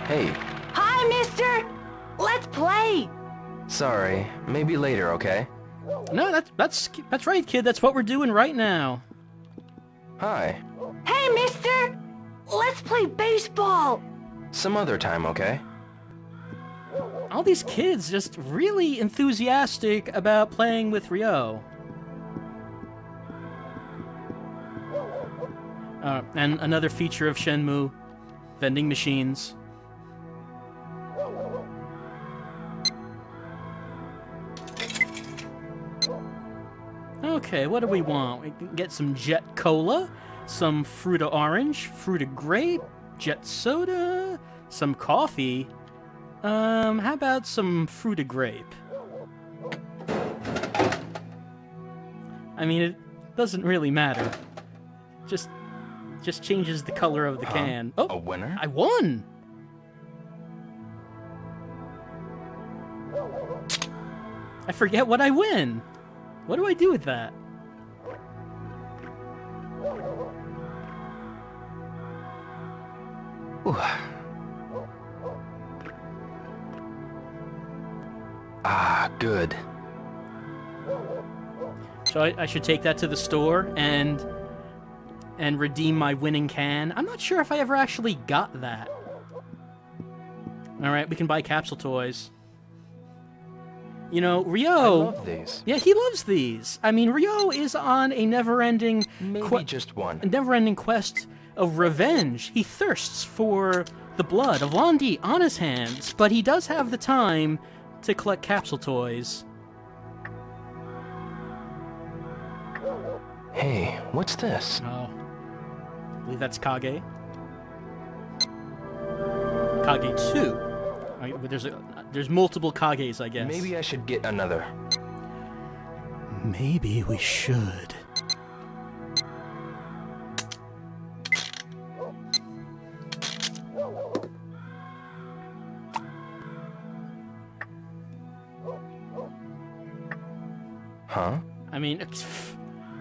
Hey, Hi, mister! Let's play! sorry. Maybe later, okay? No, that's right, kid. That's what we're doing right now. Hi. Hey, mister! Let's play baseball! Some other time, okay? All these kids just really enthusiastic about playing with Ryo. And another feature of Shenmue, vending machines. Okay, what do we want? We can get some Jet Cola, some Fruita Orange, Fruita Grape, Jet Soda, some coffee. How about some Fruita Grape? I mean, it doesn't really matter. Just changes the color of the can. A Oh, winner? I won! I forget what I win. What do I do with that? Ooh. Ah, good. So I should take that to the store and redeem my winning can. I'm not sure if I ever actually got that. Alright, we can buy capsule toys. You know, Ryo... I love these. Yeah, he loves these. I mean, Ryo is on a never-ending... Maybe just one. a never-ending quest of revenge. He thirsts for the blood of Londi on his hands, but he does have the time to collect capsule toys. Hey, what's this? Oh. I believe that's Kage. Kage 2. Right, but there's multiple Kages, I guess. Maybe I should get another. Maybe we should. Huh? I mean,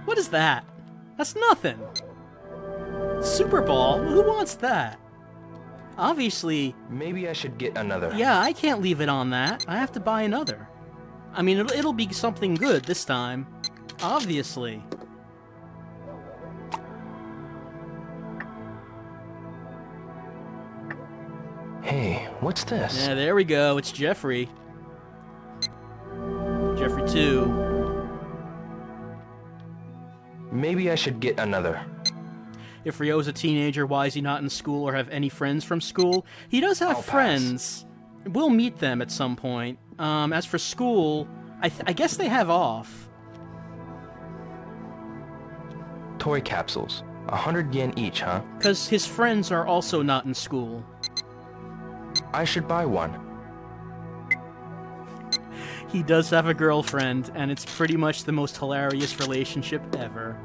what is that? That's nothing. Super Ball? Who wants that? Obviously, Maybe I should get another. yeah, I can't leave it on that. I have to buy another. I mean, it'll be something good this time. Obviously. Hey, what's this? Yeah, there we go. It's Jeffrey. Jeffrey 2. Maybe I should get another. If Ryo's a teenager, why is he not in school or have any friends from school? He does have I'll friends. We'll meet them at some point. As for school, I guess they have off. Toy capsules. 100 yen each, huh? Because his friends are also not in school. I should buy one. He does have a girlfriend, and it's pretty much the most hilarious relationship ever.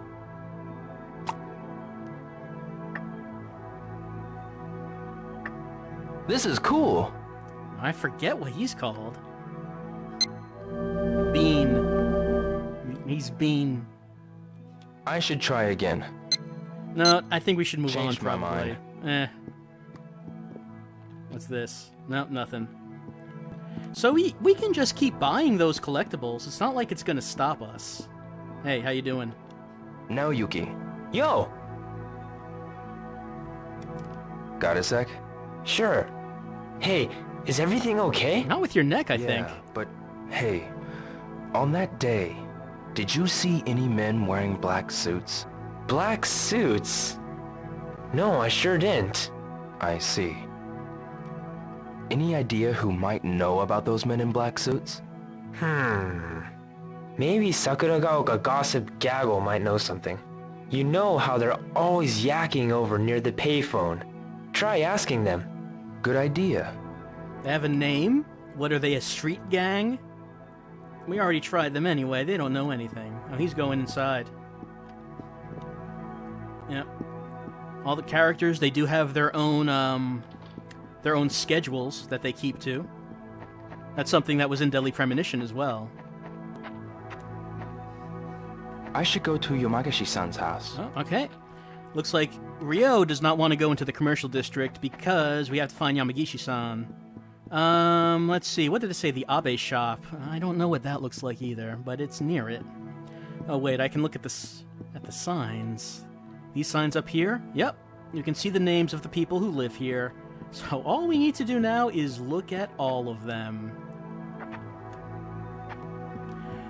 This is cool. I forget what he's called. Bean. He's Bean. I should try again. No, I think we should move Changed my on, probably. mind. What's this? Nope, nothing. So we can just keep buying those collectibles. It's not like it's gonna stop us. Hey, how you doing? Now, Yuki. Yo! Got a sec? Sure. Hey, is everything okay? Not with your neck, I think. But hey, on that day, did you see any men wearing black suits? Black suits? No, I sure didn't. I see. Any idea who might know about those men in black suits? Maybe Sakuragaoka Gossip Gaggle might know something. You know how they're always yakking over near the payphone. Try asking them. Good idea. They have a name? What, are they a street gang? We already tried them anyway. They don't know anything. Oh, he's going inside. Yep. All the characters, they do have their own their own schedules that they keep to. That's something that was in Deadly Premonition as well. I should go to Yamagashi-san's house. Oh, okay. Looks like Ryo does not want to go into the commercial district because we have to find Yamagishi-san. Let's see. What did it say? The Abe shop. I don't know what that looks like either, but it's near it. Oh, wait. I can look at the signs. These signs up here? Yep. You can see the names of the people who live here. So all we need to do now is look at all of them.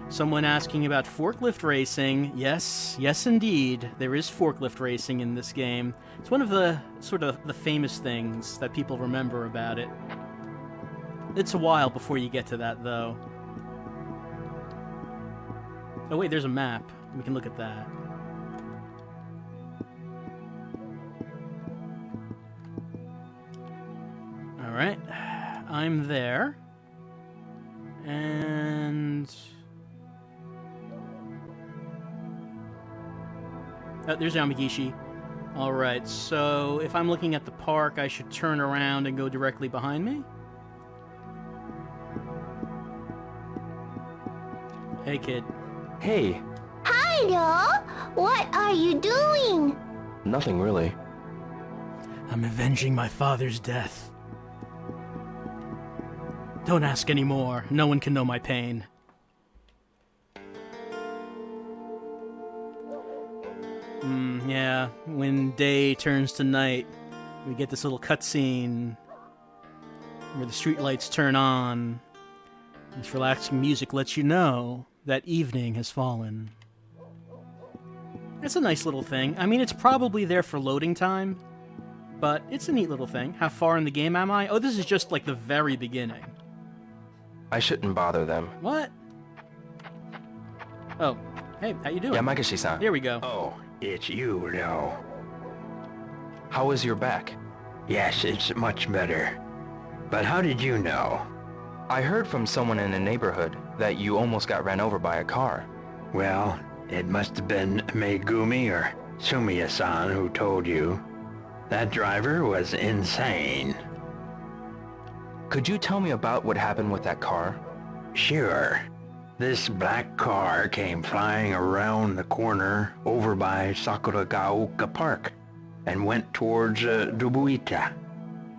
Someone asking about forklift racing. Yes, yes indeed. There is forklift racing in this game. It's one of the sort of the famous things that people remember about it. It's a while before you get to that, though. Oh wait, there's a map. We can look at that. Alright. I'm there. And... oh, there's Yamagishi. Alright, so if I'm looking at the park, I should turn around and go directly behind me? Hey, kid. Hey, Hi, what are you doing? nothing really. I'm avenging my father's death. Don't ask any more. No one can know my pain. Yeah, when day turns to night, we get this little cutscene where the streetlights turn on. This relaxing music lets you know that evening has fallen. It's a nice little thing. I mean, it's probably there for loading time, but it's a neat little thing. How far in the game am I? Oh, this is just like the very beginning. I shouldn't bother them. What? Oh, hey, how you doing? Yamagashi-san. Here we go. Oh, it's you, Ryo. How is your back? Yes, it's much better. But how did you know? I heard from someone in the neighborhood that you almost got ran over by a car. Well, it must have been Megumi or Sumiya-san who told you. That driver was insane. Could you tell me about what happened with that car? Sure. This black car came flying around the corner over by Sakuragaoka Park and went towards Dobuita.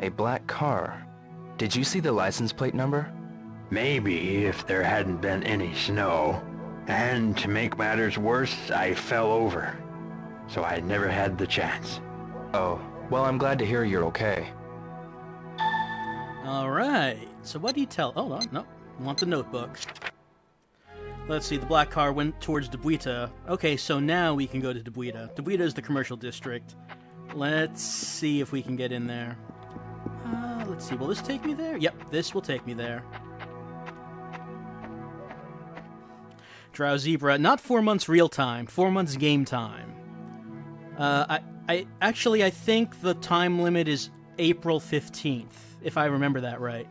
A black car. Did you see the license plate number? Maybe if there hadn't been any snow. And to make matters worse, I fell over. So I never had the chance. Oh, well, I'm glad to hear you're okay. Alright, so what do you tell... hold on, no, I want the notebook. Let's see, the black car went towards Dobuita. Okay, so now we can go to Dobuita. Dobuita is the commercial district. Let's see if we can get in there. Let's see, will this take me there? Yep, this will take me there. Drow Zebra, not 4 months real time, 4 months game time. I think the time limit is April 15th, if I remember that right.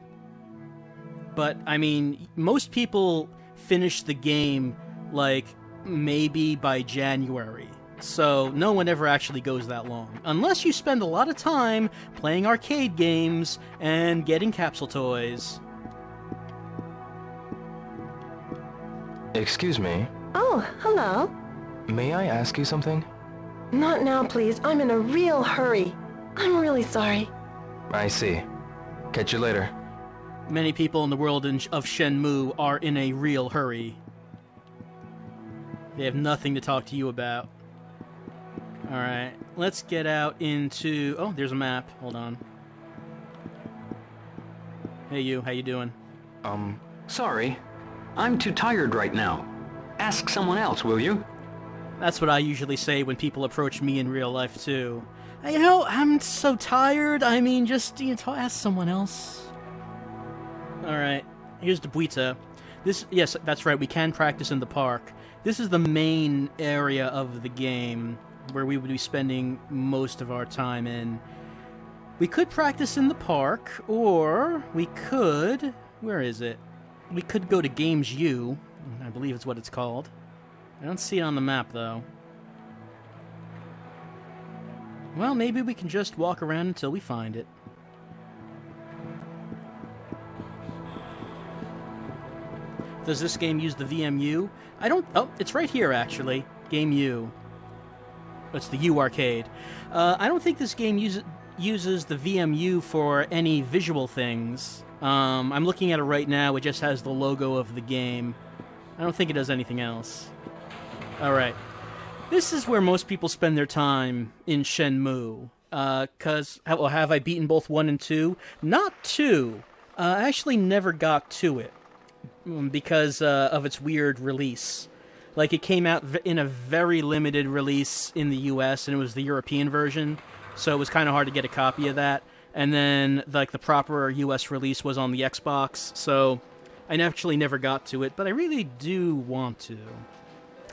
But, I mean, most people finish the game, like, maybe by January. So, no one ever actually goes that long. Unless you spend a lot of time playing arcade games and getting capsule toys. Excuse me. Oh, hello. May I ask you something? Not now, please. I'm in a real hurry. I'm really sorry. I see. Catch you later. Many people in the world of Shenmue are in a real hurry. They have nothing to talk to you about. Alright, let's get out into... oh, there's a map. Hold on. Hey you, how you doing? Sorry. I'm too tired right now. Ask someone else, will you? That's what I usually say when people approach me in real life, too. You know, I'm so tired. I mean, just, ask someone else. Alright, here's Dobuita. Yes, that's right, we can practice in the park. This is the main area of the game where we would be spending most of our time in. We could practice in the park, or we could... where is it? We could go to Games U. I believe it's what it's called. I don't see it on the map, though. Well, maybe we can just walk around until we find it. Does this game use the VMU? I don't... Oh, it's right here, actually. Game U. It's the U arcade. I don't think this game uses the VMU for any visual things. I'm looking at it right now. It just has the logo of the game. I don't think it does anything else. Alright. This is where most people spend their time in Shenmue. Have I beaten both 1 and 2? Not 2. I actually never got to it. Because of its weird release. Like, it came out in a very limited release in the US, and it was the European version, so it was kind of hard to get a copy of that. And then, like, the proper US release was on the Xbox, so I actually never got to it, but I really do want to.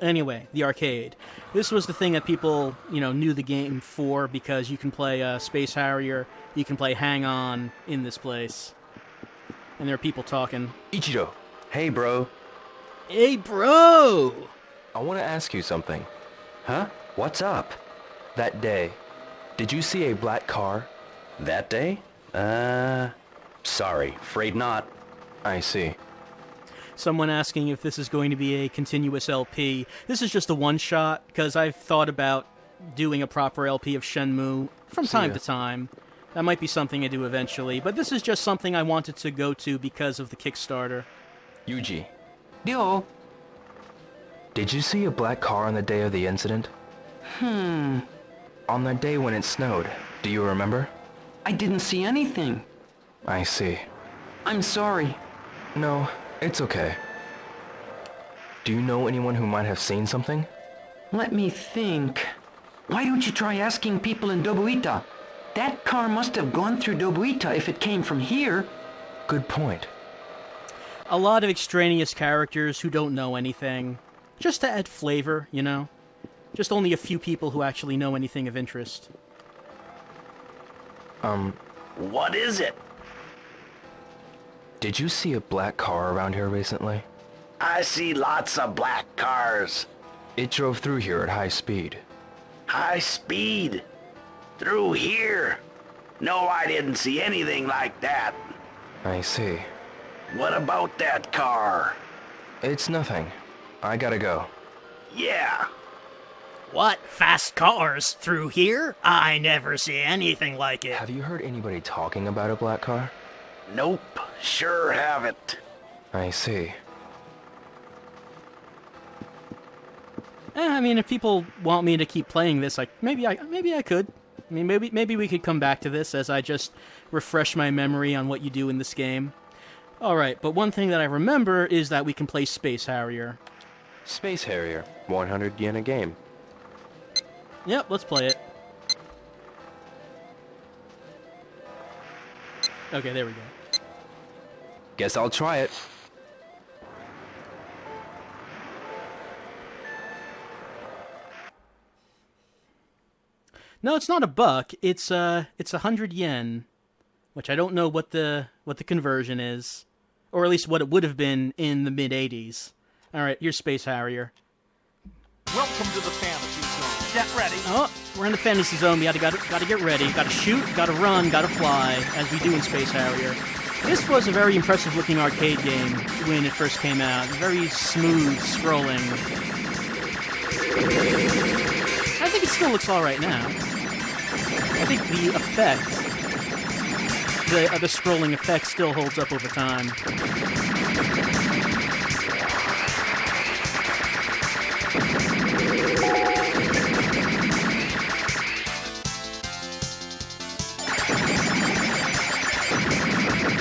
Anyway, the arcade. This was the thing that people, knew the game for, because you can play Space Harrier, you can play Hang On in this place. And there are people talking. Ichiro, hey bro. Hey bro! I want to ask you something. Huh? What's up? That day, did you see a black car? That day? Sorry, afraid not. I see. Someone asking if this is going to be a continuous LP. This is just a one-shot, because I've thought about doing a proper LP of Shenmue from time to time. That might be something I do eventually, but this is just something I wanted to go to because of the Kickstarter. Yuji, Yo. did you see a black car on the day of the incident? On the day when it snowed, do you remember? I didn't see anything. I see. I'm sorry. No, it's okay. Do you know anyone who might have seen something? Let me think. Why don't you try asking people in Dobuita? That car must have gone through Dobuita if it came from here. Good point. A lot of extraneous characters who don't know anything. Just to add flavor, Just only a few people who actually know anything of interest. What is it? Did you see a black car around here recently? I see lots of black cars. It drove through here at high speed. High speed? Through here? No, I didn't see anything like that. I see. What about that car? It's nothing. I gotta go. Yeah. What? Fast cars through here? I never see anything like it. Have you heard anybody talking about a black car? Nope. Sure haven't. I see. I mean, if people want me to keep playing this, maybe I could. I mean, maybe we could come back to this as I just refresh my memory on what you do in this game. Alright, but one thing that I remember is that we can play Space Harrier. Space Harrier, 100 yen a game. Yep, let's play it. Okay, there we go. Guess I'll try it. No, it's not a buck. It's 100 yen, which I don't know what the conversion is, or at least what it would have been in the mid-'80s. All right, here's Space Harrier. Welcome to the fantasy zone. Get ready. Oh, we're in the fantasy zone. We gotta get ready. Gotta shoot. Gotta run. Gotta fly, as we do in Space Harrier. This was a very impressive-looking arcade game when it first came out. Very smooth scrolling. I think it still looks all right now. I think the effect, the scrolling effect, still holds up over time.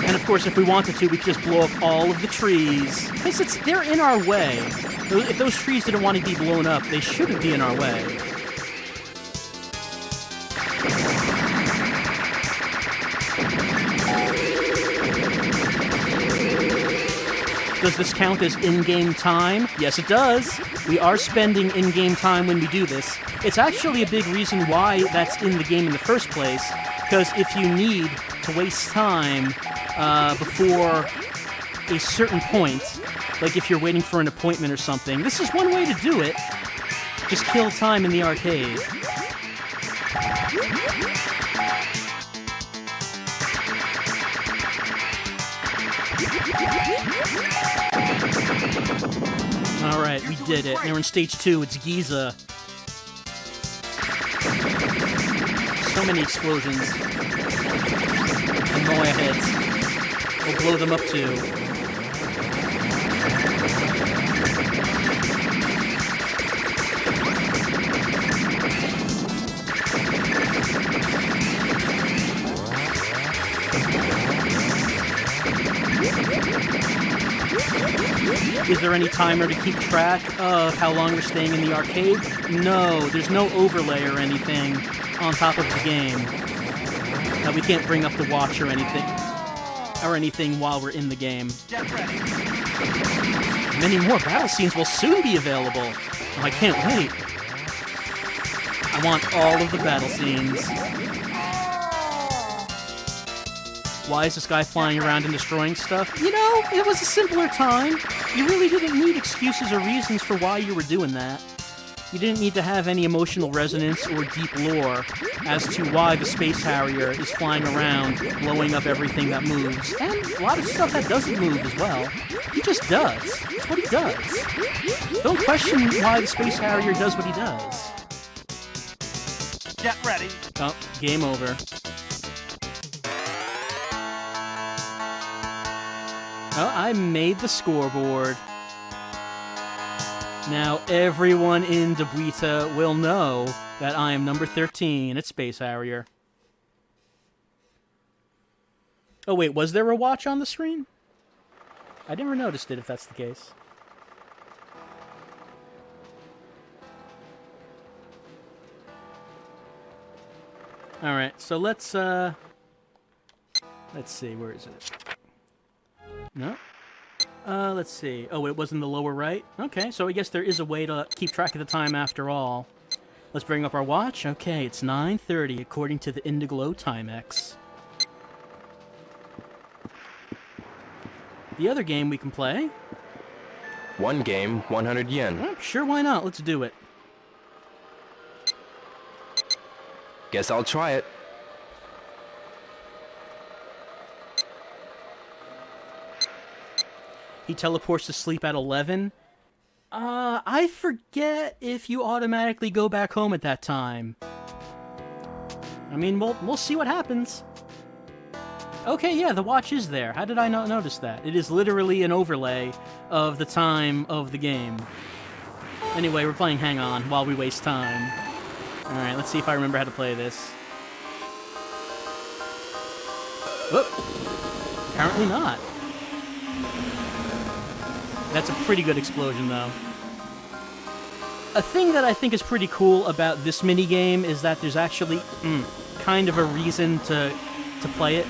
And of course, if we wanted to, we could just blow up all of the trees. Because they're in our way. If those trees didn't want to be blown up, they shouldn't be in our way. Does this count as in-game time? Yes, it does. We are spending in-game time when we do this. It's actually a big reason why that's in the game in the first place, because if you need to waste time before a certain point, like if you're waiting for an appointment or something, this is one way to do it. Just kill time in the arcade. Alright, we did it. Now we're in stage 2. It's Giza. So many explosions. And Moya hits. We'll blow them up too. Is there any timer to keep track of how long we're staying in the arcade? No, there's no overlay or anything on top of the game. We can't bring up the watch or anything while we're in the game. Many more battle scenes will soon be available. Oh, I can't wait. I want all of the battle scenes. Why is this guy flying around and destroying stuff? You know, it was a simpler time. You really didn't need excuses or reasons for why you were doing that. You didn't need to have any emotional resonance or deep lore as to why the Space Harrier is flying around, blowing up everything that moves. And a lot of stuff that doesn't move as well. He just does. That's what he does. Don't question why the Space Harrier does what he does. Get ready. Oh, game over. Oh, I made the scoreboard. Now everyone in Dobuita will know that I am number 13 at Space Harrier. Oh wait, was there a watch on the screen? I never noticed it, if that's the case. Alright, so let's see, where is it? No? Let's see. Oh, it was in the lower right? Okay, so I guess there is a way to keep track of the time after all. Let's bring up our watch. Okay, it's 9:30 according to the Indiglo Timex. The other game we can play? One game, 100 yen. Oh, sure, why not? Let's do it. Guess I'll try it. He teleports to sleep at 11. I forget if you automatically go back home at that time. I mean, we'll see what happens. Okay, yeah, the watch is there. How did I not notice that? It is literally an overlay of the time of the game. Anyway, we're playing Hang On while we waste time. Alright, let's see if I remember how to play this. Whoop! Apparently not. That's a pretty good explosion, though. A thing that I think is pretty cool about this minigame is that there's actually kind of a reason to play it,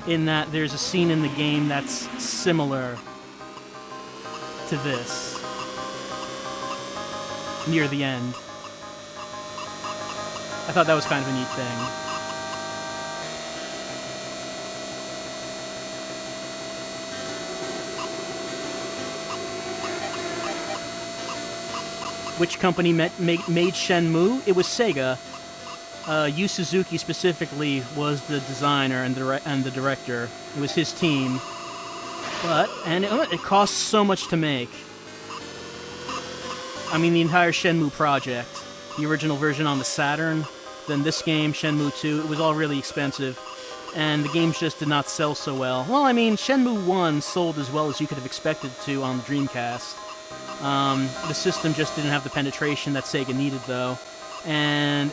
in that there's a scene in the game that's similar to this near the end. I thought that was kind of a neat thing. Which company made Shenmue? It was Sega. Yu Suzuki specifically was the designer and the director. It was his team. And it cost so much to make. I mean, the entire Shenmue project. The original version on the Saturn, then this game, Shenmue 2, it was all really expensive. And the games just did not sell so well. Well, I mean, Shenmue 1 sold as well as you could have expected to on the Dreamcast. The system just didn't have the penetration that Sega needed, though. And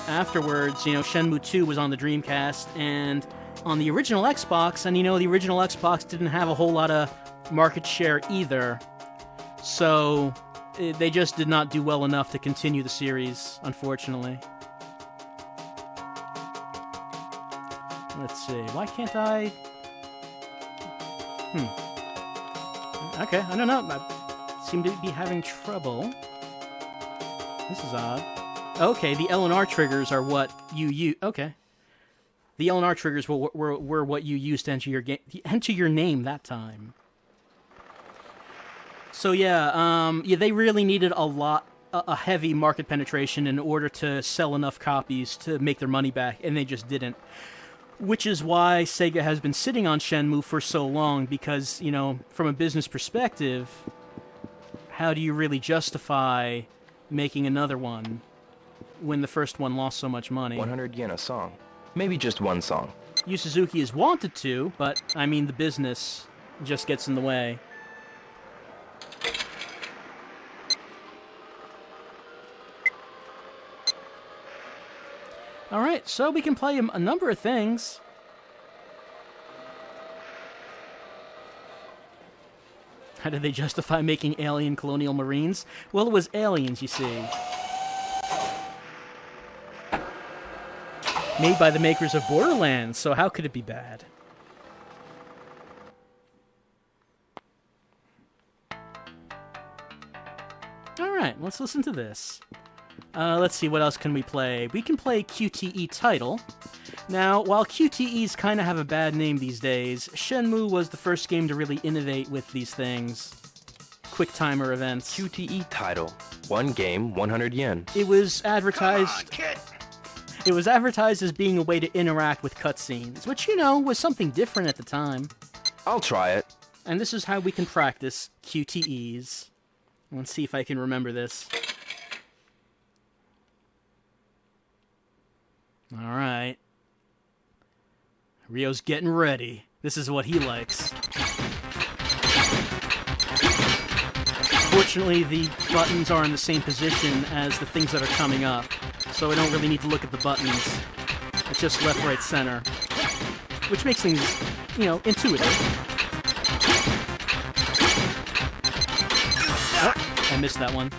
afterwards, Shenmue 2 was on the Dreamcast and on the original Xbox, and the original Xbox didn't have a whole lot of market share either. So they just did not do well enough to continue the series, unfortunately. Let's see, why can't I... Okay, I don't know. I seem to be having trouble. This is odd. Okay, the L and R triggers are what you use. Okay. The L and R triggers were what you used to enter your name that time. So yeah, they really needed a heavy market penetration in order to sell enough copies to make their money back, and they just didn't. Which is why Sega has been sitting on Shenmue for so long, because, from a business perspective, how do you really justify making another one when the first one lost so much money? 100 yen a song. Maybe just one song. Yu Suzuki is wanted to, but, I mean, the business just gets in the way. Alright, so we can play a number of things. How did they justify making alien colonial marines? Well, it was aliens, you see. Made by the makers of Borderlands, so how could it be bad? Alright, let's listen to this. Let's see, what else can we play? We can play QTE Title. Now, while QTEs kind of have a bad name these days, Shenmue was the first game to really innovate with these things. Quick timer events. QTE Title. One game, 100 yen. It was advertised... It was advertised as being a way to interact with cutscenes, which, you know, was something different at the time. I'll try it. And this is how we can practice QTEs. Let's see if I can remember this. Alright. Ryo's getting ready. This is what he likes. Fortunately, the buttons are in the same position as the things that are coming up, so I don't really need to look at the buttons. It's just left, right, center. Which makes things, you know, intuitive. Oh, I missed that one.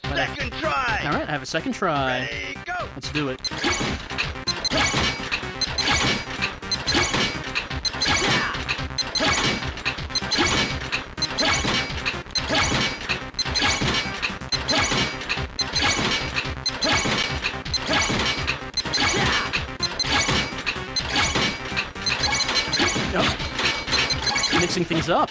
Second try! Alright, I have a second try. Ready, go! Let's do it. Oh. Mixing things up.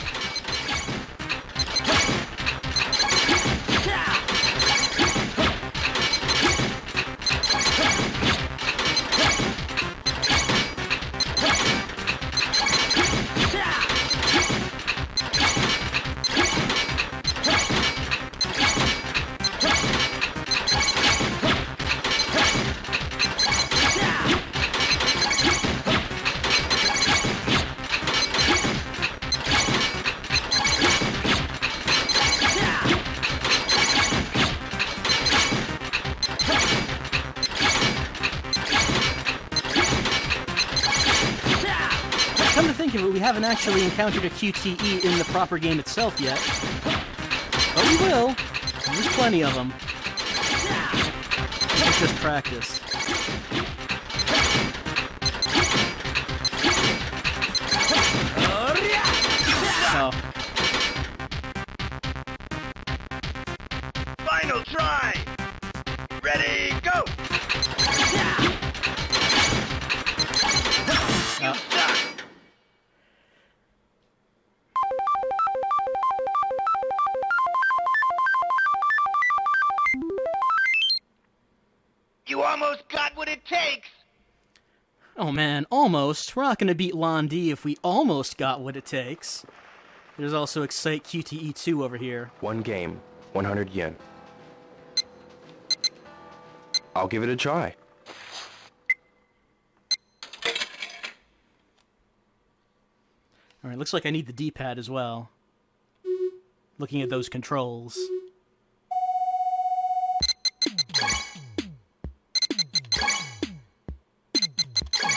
Come to think of it, we haven't actually encountered a QTE in the proper game itself yet. But we will. There's plenty of them. It's just practice. Oh. Final try! Ready, go! You suck! You almost got what it takes! Oh man, almost. We're not going to beat Lon D if we almost got what it takes. There's also Excite QTE 2 over here. One game, 100 yen. I'll give it a try. Alright, looks like I need the D-pad as well. Looking at those controls.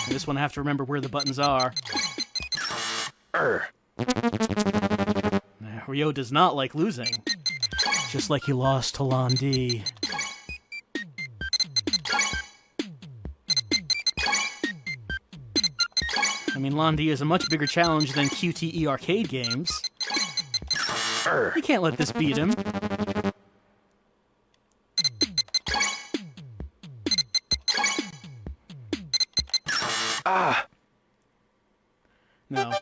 This one I have to remember where the buttons are. Ryo does not like losing. Just like he lost to Lon D. I mean, Lon D is a much bigger challenge than QTE arcade games. You can't let this beat him. Ah! No.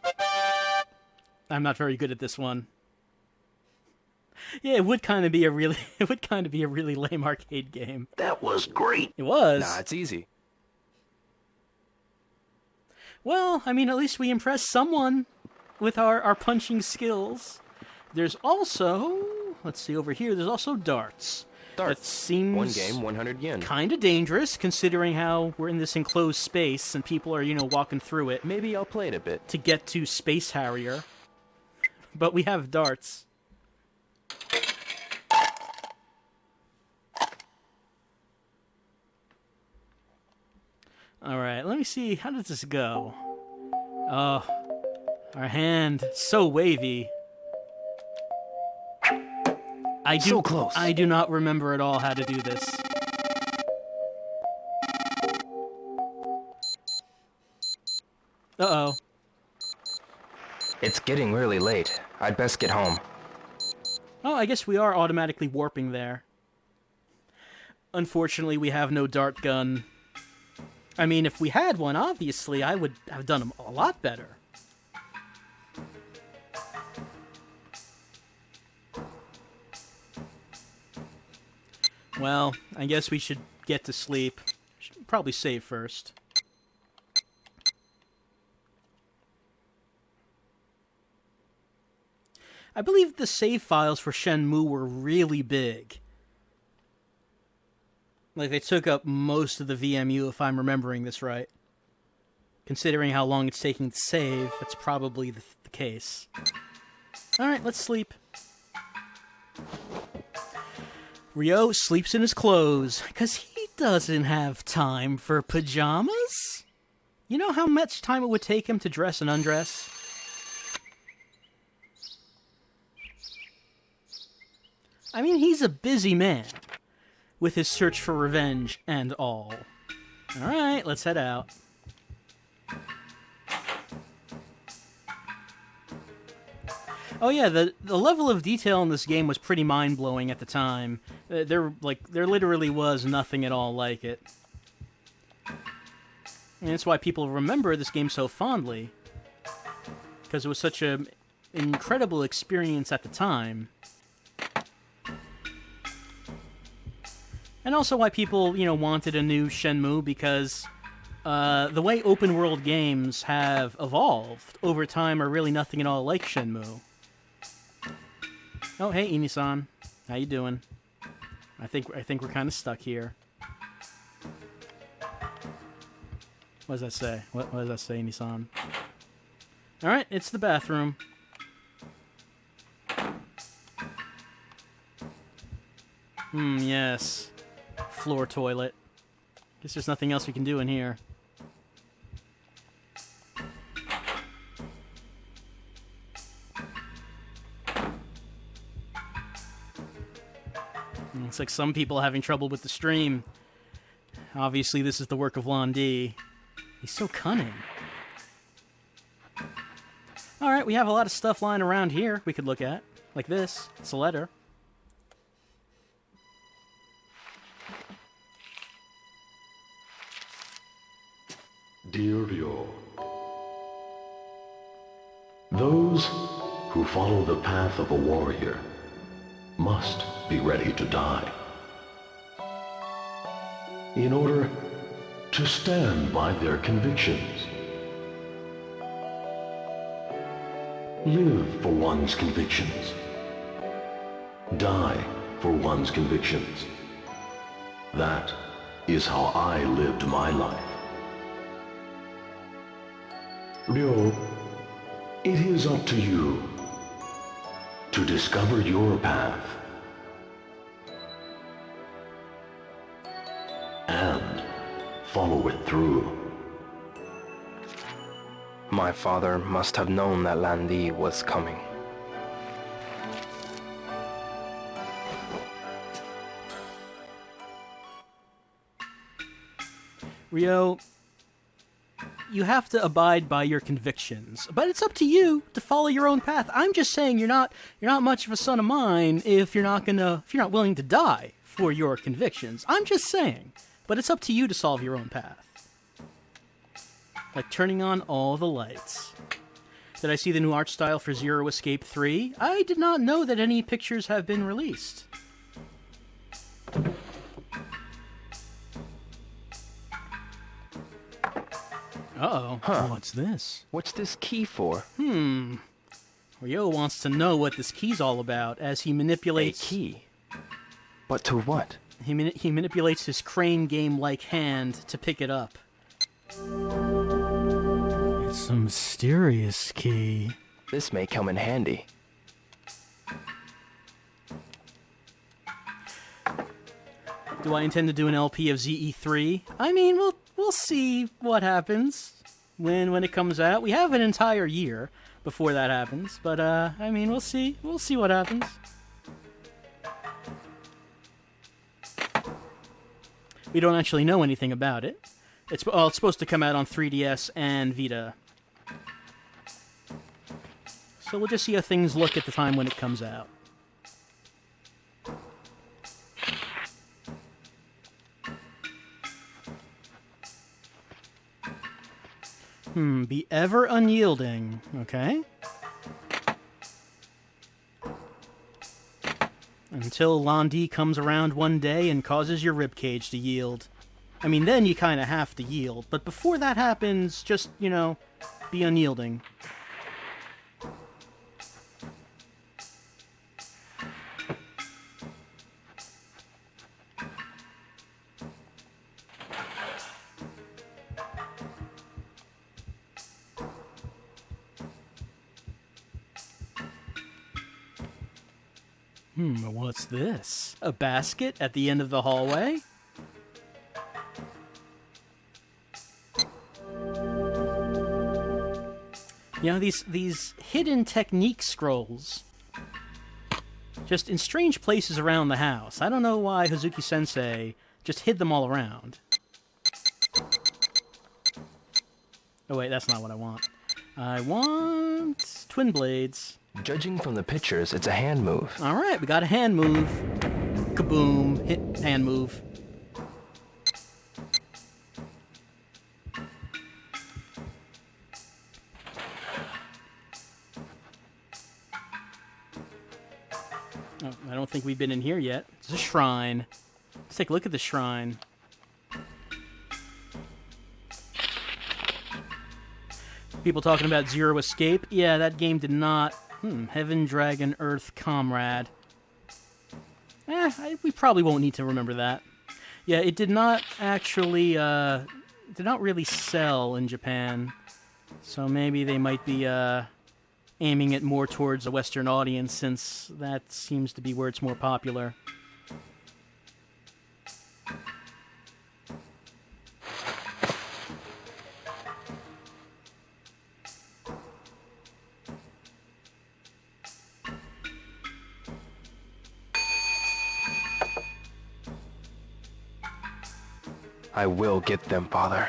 I'm not very good at this one. Yeah, it would kind of be a really lame arcade game. That was great. It was. Nah, it's easy. Well, I mean, at least we impressed someone. with our punching skills. There's also, let's see over here, there's also darts. That seems one game, 100 yen. Kind of dangerous, considering how we're in this enclosed space and people are, walking through it. Maybe I'll play it a bit. To get to Space Harrier. But we have darts. Alright, let me see. How does this go? Oh, our hand. So wavy. So close. I do not remember at all how to do this. Uh-oh. It's getting really late. I'd best get home. Oh, I guess we are automatically warping there. Unfortunately, we have no dart gun. I mean, if we had one, obviously, I would have done a lot better. Well, I guess we should get to sleep. Should probably save first. I believe the save files for Shenmue were really big. Like, they took up most of the VMU, if I'm remembering this right. Considering how long it's taking to save, that's probably the case. Alright, let's sleep. Ryo sleeps in his clothes, because he doesn't have time for pajamas. You know how much time it would take him to dress and undress? I mean, he's a busy man, with his search for revenge and all. Alright, let's head out. Oh yeah, the level of detail in this game was pretty mind-blowing at the time. There literally was nothing at all like it. And that's why people remember this game so fondly. Because it was such an incredible experience at the time. And also why people, wanted a new Shenmue, because the way open-world games have evolved over time are really nothing at all like Shenmue. Oh, hey, Ini-san. How you doing? I think we're kind of stuck here. What does that say? What does that say, Ini-san? Alright, it's the bathroom. Yes. Floor toilet. Guess there's nothing else we can do in here. Looks like some people are having trouble with the stream. Obviously, this is the work of Lon D. He's so cunning. Alright, we have a lot of stuff lying around here we could look at. Like this. It's a letter. Dear Ryo, those who follow the path of a warrior must be ready to die. In order to stand by their convictions. Live for one's convictions. Die for one's convictions. That is how I lived my life. Ryo, it is up to you to discover your path and follow it through. My father must have known that Landi was coming. Ryo, you have to abide by your convictions, but it's up to you to follow your own path. I'm just saying you're not much of a son of mine if you're not willing to die for your convictions. I'm just saying, but it's up to you to solve your own path. Like turning on all the lights. Did I see the new art style for Zero Escape 3? I did not know that any pictures have been released. Uh-oh. Huh. What's this? What's this key for? Ryo wants to know what this key's all about as he manipulates... A key? But to what? He manipulates his crane game-like hand to pick it up. It's a mysterious key. This may come in handy. Do I intend to do an LP of ZE3? I mean, we'll see what happens when it comes out. We have an entire year before that happens, but I mean, we'll see. We'll see what happens. We don't actually know anything about it. It's supposed to come out on 3DS and Vita. So we'll just see how things look at the time when it comes out. Be ever unyielding. Okay. Until Londi comes around one day and causes your ribcage to yield. I mean, then you kind of have to yield. But before that happens, just, you know, be unyielding. What's this? A basket at the end of the hallway? You know, these hidden technique scrolls, just in strange places around the house. I don't know why Hazuki-sensei just hid them all around. Oh wait, that's not what I want. I want twin blades. Judging from the pictures, it's a hand move. Alright, we got a hand move. Kaboom. Hit hand move. Oh, I don't think we've been in here yet. It's a shrine. Let's take a look at the shrine. People talking about Zero Escape. Yeah, that game did not... Heaven, Dragon, Earth, Comrade. We probably won't need to remember that. Yeah, it did not actually... did not really sell in Japan. So maybe they might be aiming it more towards a Western audience, since that seems to be where it's more popular. I will get them, Father.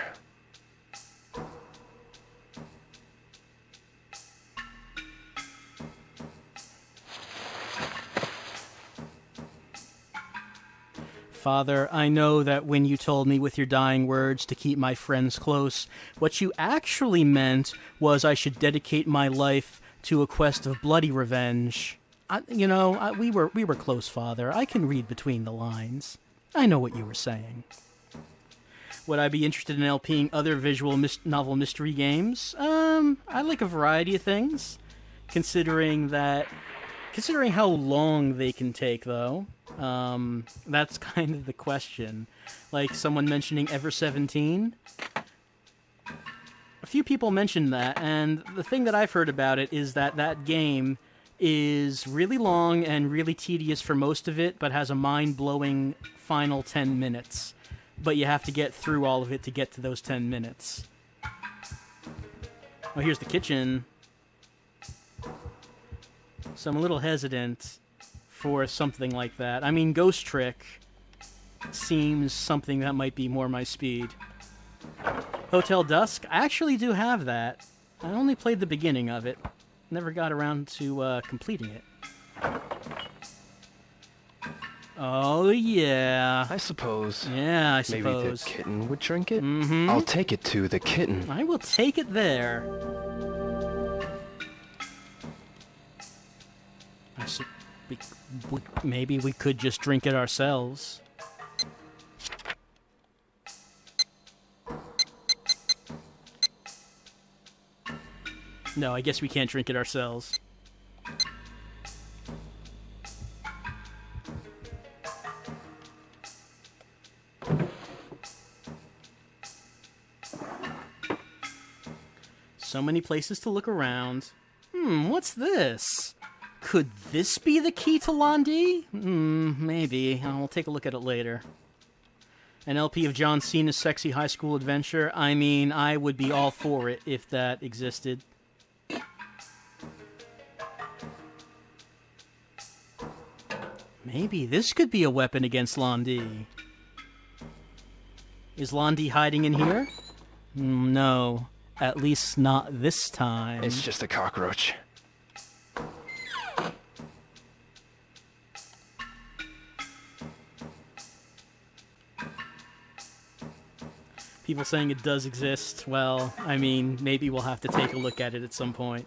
Father, I know that when you told me with your dying words to keep my friends close, what you actually meant was I should dedicate my life to a quest of bloody revenge. We were close, Father. I can read between the lines. I know what you were saying. Would I be interested in LPing other visual novel mystery games? I like a variety of things, considering how long they can take, though. That's kind of the question. Like someone mentioning Ever 17. A few people mentioned that, and the thing that I've heard about it is that game is really long and really tedious for most of it, but has a mind-blowing final 10 minutes. But you have to get through all of it to get to those 10 minutes. Oh, here's the kitchen. So I'm a little hesitant for something like that. I mean, Ghost Trick seems something that might be more my speed. Hotel Dusk? I actually do have that. I only played the beginning of it. Never got around to completing it. Oh, yeah. I suppose. Yeah, I suppose. Maybe the kitten would drink it? Mm-hmm. I'll take it to the kitten. I will take it there. Maybe we could just drink it ourselves. No, I guess we can't drink it ourselves. So many places to look around. What's this? Could this be the key to Londi? Maybe. I'll take a look at it later. An LP of John Cena's sexy high school adventure? I mean, I would be all for it if that existed. Maybe this could be a weapon against Londi. Is Londi hiding in here? No. At least not this time. It's just a cockroach. People saying it does exist. Well, I mean, maybe we'll have to take a look at it at some point.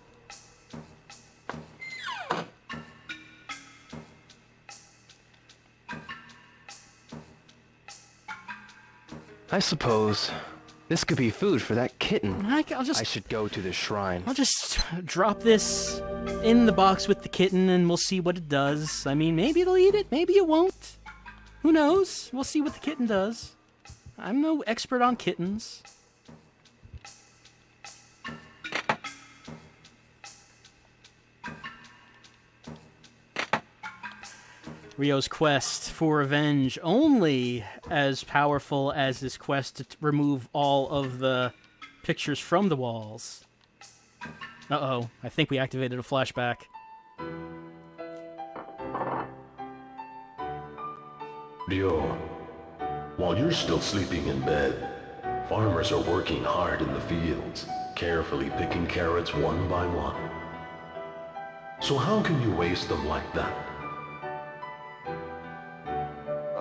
I suppose this could be food for that kitten. I should go to the shrine. I'll just drop this in the box with the kitten and we'll see what it does. I mean, maybe it'll eat it, maybe it won't. Who knows? We'll see what the kitten does. I'm no expert on kittens. Ryo's quest for revenge, only as powerful as his quest to remove all of the pictures from the walls. Uh-oh, I think we activated a flashback. Ryo, while you're still sleeping in bed, farmers are working hard in the fields, carefully picking carrots one by one. So how can you waste them like that?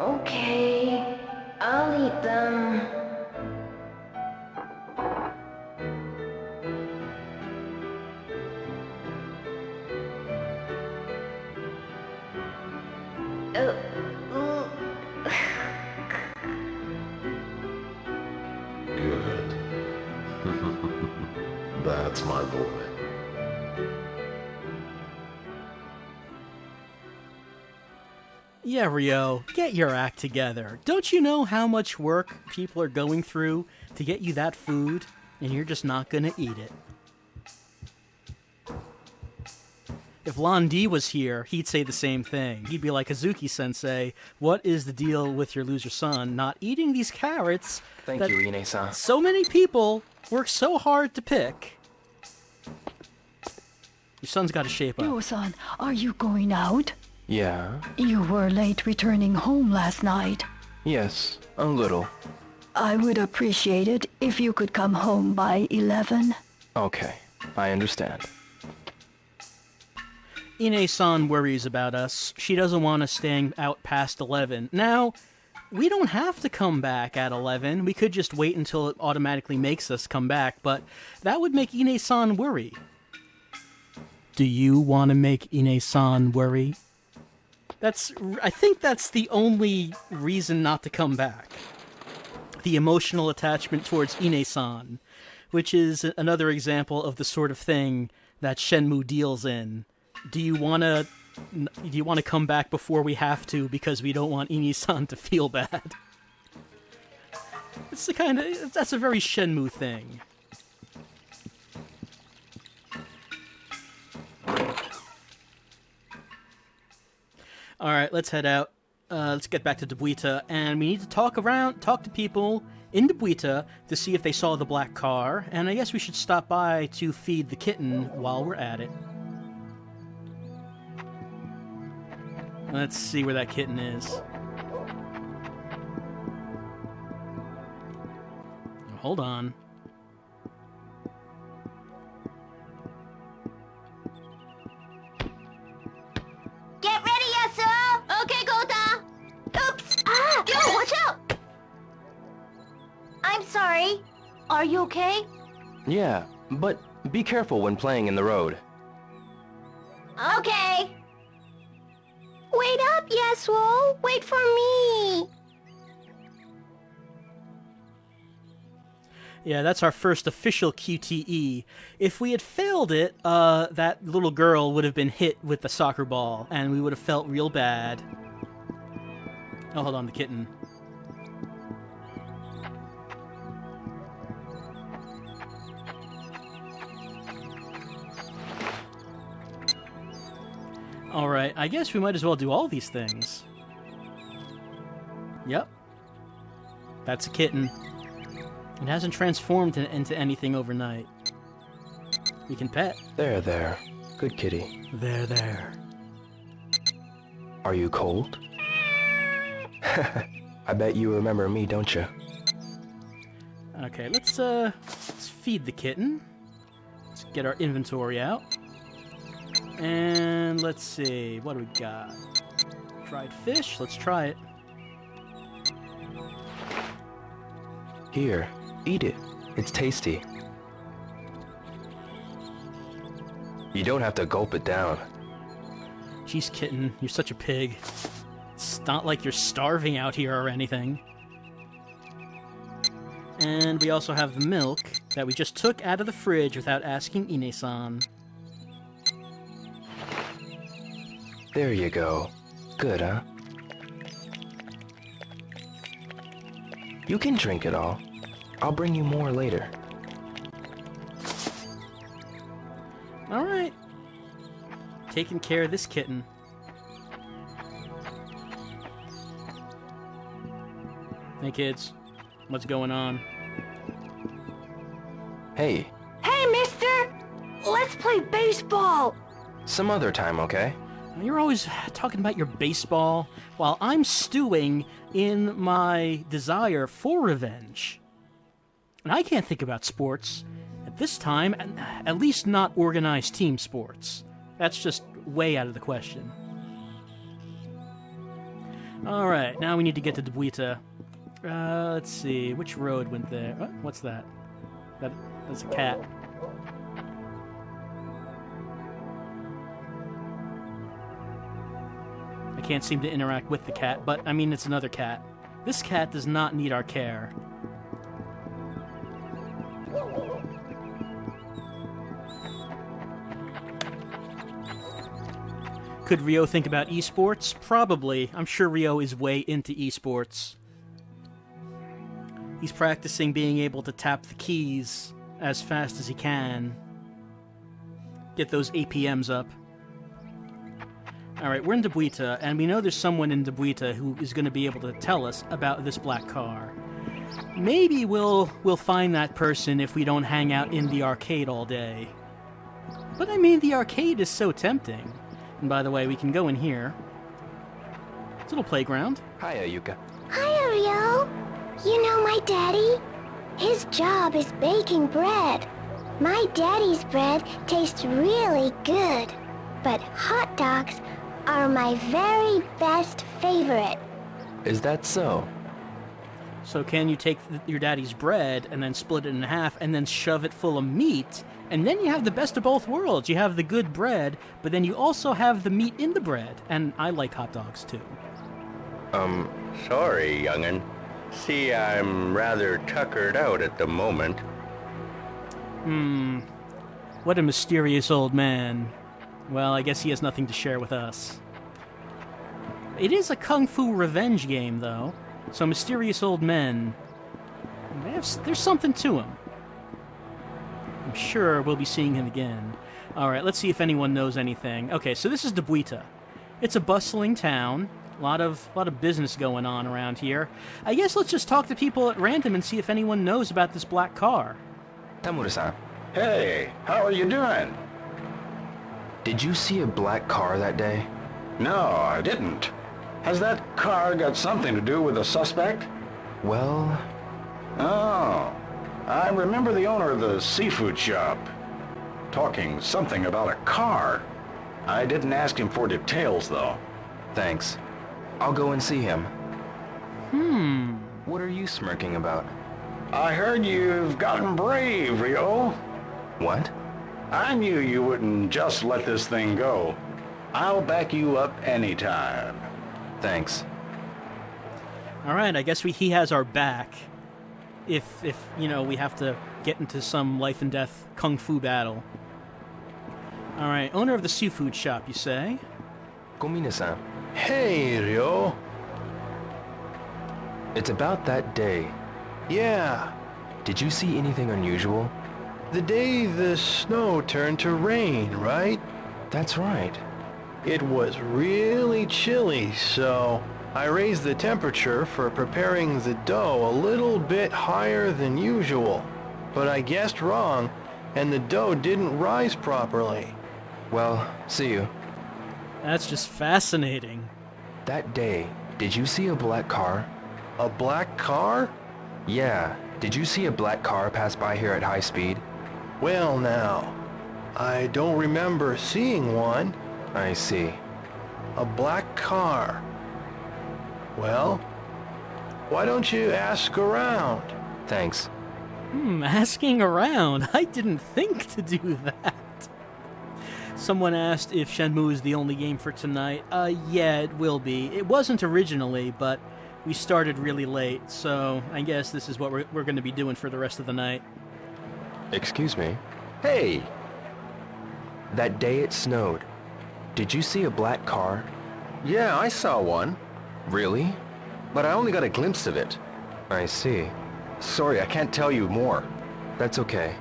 Okay, I'll eat them. Good. That's my boy. Yeah, Ryo, get your act together. Don't you know how much work people are going through to get you that food, and you're just not gonna eat it? If Londi was here, he'd say the same thing. He'd be like, Hazuki-sensei, what is the deal with your loser son not eating these carrots? Thank you, Ine-san. So many people work so hard to pick. Your son's got to shape up. Ryo-san, are you going out? Yeah? You were late returning home last night. Yes, a little. I would appreciate it if you could come home by 11. Okay, I understand. Ine-san worries about us. She doesn't want us staying out past 11. Now, we don't have to come back at 11. We could just wait until it automatically makes us come back, but that would make Ine-san worry. Do you want to make Ine-san worry? I think that's the only reason not to come back. The emotional attachment towards Ine-san, which is another example of the sort of thing that Shenmue deals in. Do you want to come back before we have to because we don't want Ine-san to feel bad? It's that's a very Shenmue thing. Alright, let's head out. Let's get back to Dobuita, and we need to talk to people in Dobuita to see if they saw the black car, and I guess we should stop by to feed the kitten while we're at it. Let's see where that kitten is. Hold on. Get ready, Yasuo! Okay, Kota! Oops! Ah! Yo, watch out! I'm sorry. Are you okay? Yeah, but be careful when playing in the road. Okay. Wait up, Yasuo! Wait for me! Yeah, that's our first official QTE. If we had failed it, that little girl would have been hit with the soccer ball, and we would have felt real bad. Oh, hold on, the kitten. Alright, I guess we might as well do all these things. Yep. That's a kitten. It hasn't transformed into anything overnight. We can pet. There. Good kitty. There. Are you cold? I bet you remember me, don't you? Okay, let's feed the kitten. Let's get our inventory out. And let's see, what do we got? Dried fish, let's try it. Here, eat it. It's tasty. You don't have to gulp it down. Jeez, kitten, you're such a pig. It's not like you're starving out here or anything. And we also have the milk that we just took out of the fridge without asking Ine-san. There you go. Good, huh? You can drink it all. I'll bring you more later. Alright. Taking care of this kitten. Hey kids, what's going on? Hey. Hey, mister! Let's play baseball! Some other time, okay? You're always talking about your baseball while I'm stewing in my desire for revenge. And I can't think about sports at this time, at least not organized team sports. That's just way out of the question. Alright, now we need to get to Dobuita. Let's see, which road went there? Oh, what's that? That's a cat. I can't seem to interact with the cat, but, I mean, it's another cat. This cat does not need our care. Could Ryo think about esports? Probably. I'm sure Ryo is way into esports. He's practicing being able to tap the keys as fast as he can. Get those APMs up. Alright, we're in Dobuita, and we know there's someone in Dobuita who is going to be able to tell us about this black car. Maybe we'll find that person if we don't hang out in the arcade all day. But I mean, the arcade is so tempting. And by the way, we can go in here. It's a little playground. Hiya, Yuka. Hi, Rio. You know my daddy? His job is baking bread. My daddy's bread tastes really good, but hot dogs are my very best favorite. Is that so? So can you take your daddy's bread and then split it in half and then shove it full of meat, and then you have the best of both worlds. You have the good bread, but then you also have the meat in the bread. And I like hot dogs too. Sorry, young'un. See, I'm rather tuckered out at the moment. What a mysterious old man. Well, I guess he has nothing to share with us. It is a kung fu revenge game, though. So mysterious old men, there's something to him. I'm sure we'll be seeing him again. Alright, let's see if anyone knows anything. Okay, so this is Dobuita. It's a bustling town. A lot of business going on around here. I guess let's just talk to people at random and see if anyone knows about this black car. Tamura-san. Hey, how are you doing? Did you see a black car that day? No, I didn't. Has that car got something to do with the suspect? Well... Oh, I remember the owner of the seafood shop talking something about a car. I didn't ask him for details, though. Thanks. I'll go and see him. What are you smirking about? I heard you've gotten brave, Rio. What? I knew you wouldn't just let this thing go. I'll back you up anytime. Thanks. Alright, I guess he has our back. if you know, we have to get into some life and death kung fu battle. Alright, owner of the seafood shop, you say? Komine-san. Hey, Ryo. It's about that day. Yeah. Did you see anything unusual? The day the snow turned to rain, right? That's right. It was really chilly, so I raised the temperature for preparing the dough a little bit higher than usual. But I guessed wrong, and the dough didn't rise properly. Well, see you. That's just fascinating. That day, did you see a black car? A black car? Yeah. Did you see a black car pass by here at high speed? Well now, I don't remember seeing one. I see. A black car. Well, why don't you ask around? Thanks. Asking around. I didn't think to do that. Someone asked if Shenmue is the only game for tonight. Yeah, it will be. It wasn't originally, but we started really late, so I guess this is what we're going to be doing for the rest of the night. Excuse me. Hey! That day it snowed. Did you see a black car? Yeah, I saw one. Really? But I only got a glimpse of it. I see. Sorry, I can't tell you more. That's okay.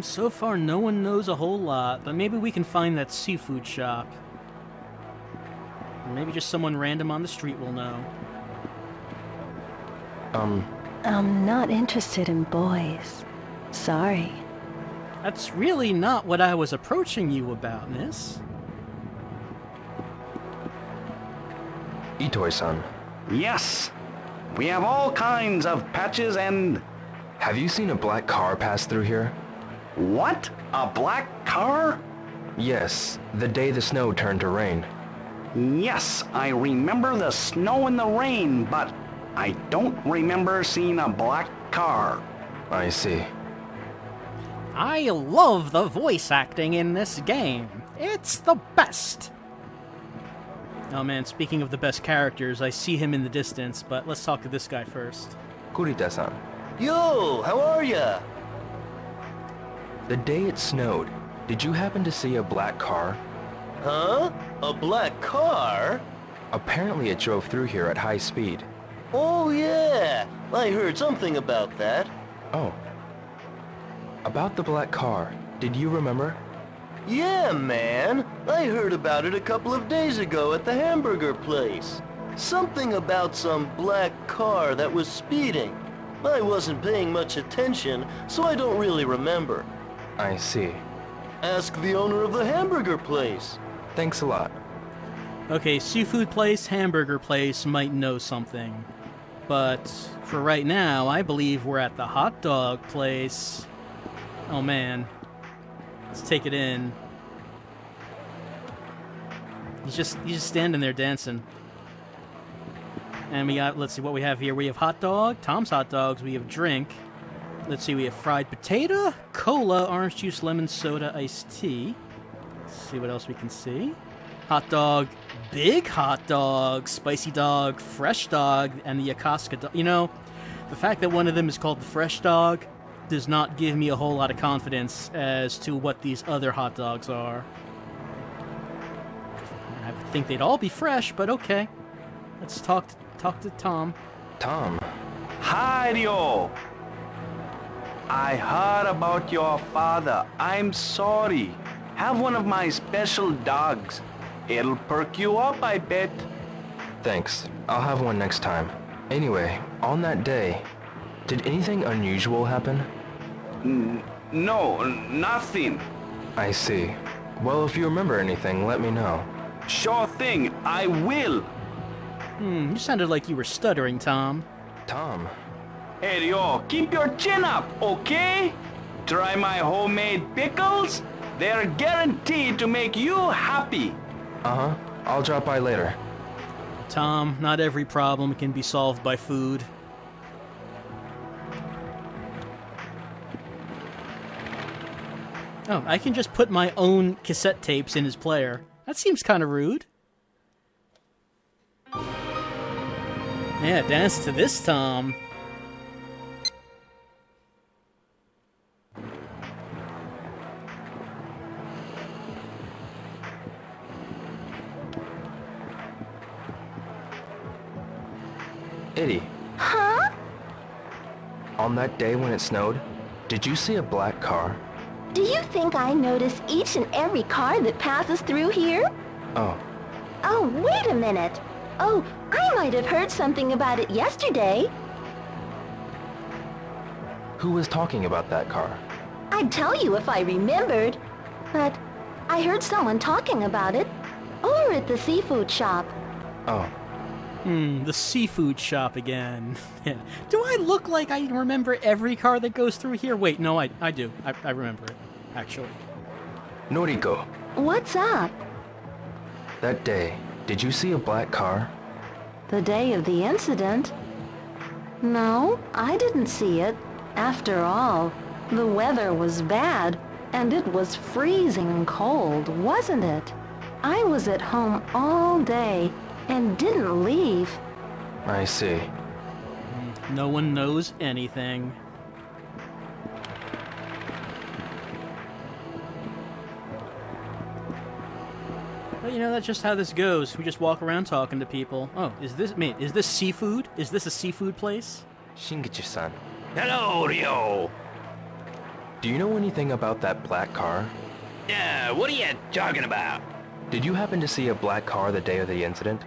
So far no one knows a whole lot, but maybe we can find that seafood shop. Or maybe just someone random on the street will know. I'm not interested in boys. Sorry. That's really not what I was approaching you about, miss. Itoi-san. Yes. We have all kinds of patches and... Have you seen a black car pass through here? What? A black car? Yes, the day the snow turned to rain. Yes, I remember the snow and the rain, but I don't remember seeing a black car. I see. I love the voice acting in this game. It's the best. Oh man, speaking of the best characters, I see him in the distance, but let's talk to this guy first. Kurita-san. Yo, how are ya? The day it snowed, did you happen to see a black car? Huh? A black car? Apparently it drove through here at high speed. Oh yeah, I heard something about that. Oh. About the black car, did you remember? Yeah, man. I heard about it a couple of days ago at the hamburger place. Something about some black car that was speeding. I wasn't paying much attention, so I don't really remember. I see. Ask the owner of the hamburger place. Thanks a lot. Okay, seafood place, hamburger place might know something. But for right now, I believe we're at the hot dog place. Oh man. Let's take it in. He's just standing there dancing. And we got, let's see what we have here. We have hot dog, Tom's hot dogs, we have drink. Let's see, we have fried potato, cola, orange juice, lemon soda, iced tea. Let's see what else we can see. Hot dog, big hot dog, spicy dog, fresh dog, and the Yokosuka dog. You know, the fact that one of them is called the fresh dog does not give me a whole lot of confidence as to what these other hot dogs are. I would think they'd all be fresh, but okay. Let's talk to Tom. Tom. Hi, Ryo. I heard about your father. I'm sorry. Have one of my special dogs. It'll perk you up, I bet. Thanks. I'll have one next time. Anyway, on that day, did anything unusual happen? No, nothing. I see. Well, if you remember anything, let me know. Sure thing, I will. You sounded like you were stuttering, Tom. Tom. Hey, Ryo, keep your chin up, okay? Try my homemade pickles. They're guaranteed to make you happy. Uh-huh. I'll drop by later. Tom, not every problem can be solved by food. Oh, I can just put my own cassette tapes in his player. That seems kind of rude. Yeah, dance to this, Tom. Eddie. Huh? On that day when it snowed, did you see a black car? Do you think I notice each and every car that passes through here? Oh. Oh, wait a minute. Oh, I might have heard something about it yesterday. Who was talking about that car? I'd tell you if I remembered. But I heard someone talking about it over at the seafood shop. Oh. The seafood shop again. Yeah. Do I look like I remember every car that goes through here? Wait, no, I do. I remember it, actually. Noriko. What's up? That day, did you see a black car? The day of the incident? No, I didn't see it. After all, the weather was bad, and it was freezing cold, wasn't it? I was at home all day and didn't leave. I see. No one knows anything. But you know, that's just how this goes. We just walk around talking to people. Oh, is this seafood? Is this a seafood place? Shingichi-san. Hello, Ryo. Do you know anything about that black car? Yeah, what are you talking about? Did you happen to see a black car the day of the incident?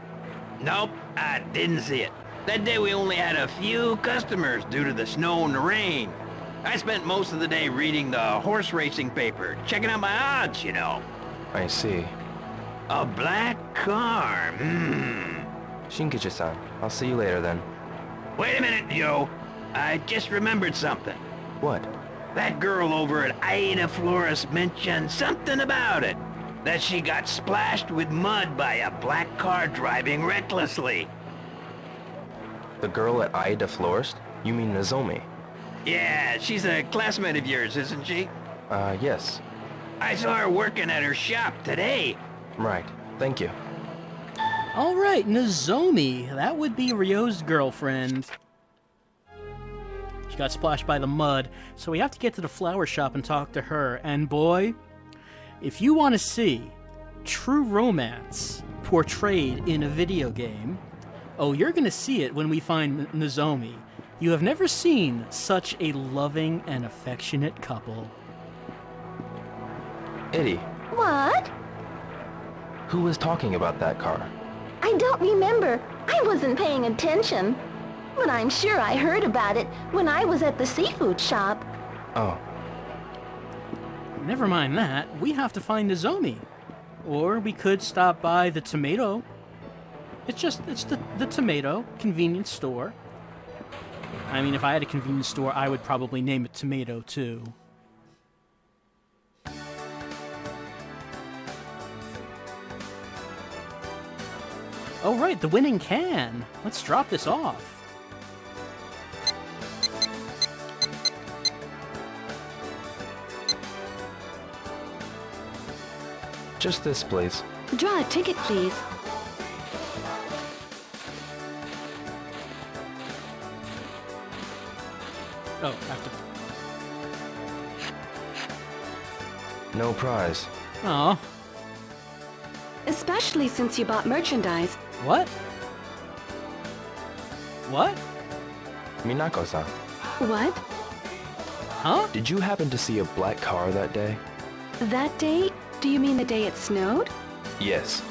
Nope, I didn't see it. That day we only had a few customers due to the snow and the rain. I spent most of the day reading the horse racing paper, checking out my odds, you know. I see. A black car, Shingichi-san, I'll see you later then. Wait a minute, yo. I just remembered something. What? That girl over at Aida Flores mentioned something about it. That she got splashed with mud by a black car driving recklessly. The girl at Aida Florist? You mean Nozomi? Yeah, she's a classmate of yours, isn't she? Yes. I saw her working at her shop today. Right. Thank you. All right, Nozomi. That would be Ryo's girlfriend. She got splashed by the mud, so we have to get to the flower shop and talk to her. And boy, if you want to see true romance portrayed in a video game, oh, you're going to see it when we find Nozomi. You have never seen such a loving and affectionate couple. Eddie. What? Who was talking about that car? I don't remember. I wasn't paying attention. But I'm sure I heard about it when I was at the seafood shop. Oh. Never mind that. We have to find Nozomi. Or we could stop by the tomato. It's the tomato convenience store. I mean, if I had a convenience store, I would probably name it Tomato, too. Oh, right, the winning can. Let's drop this off. Just this, please. Draw a ticket, please. Oh, have to... No prize. Aw. Especially since you bought merchandise. What? What? Minako-san. What? Huh? Did you happen to see a black car that day? That day? Do you mean the day it snowed? Yes.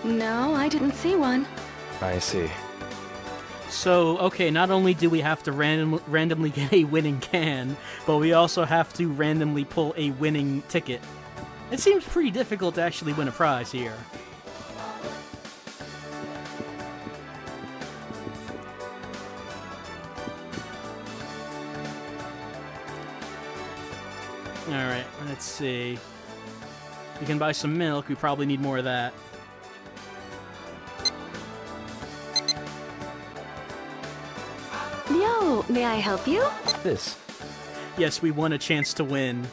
No, I didn't see one. I see. So, okay, not only do we have to randomly get a winning can, but we also have to randomly pull a winning ticket. It seems pretty difficult to actually win a prize here. Alright, let's see. We can buy some milk, we probably need more of that. Yo, may I help you? This. Yes, we won a chance to win.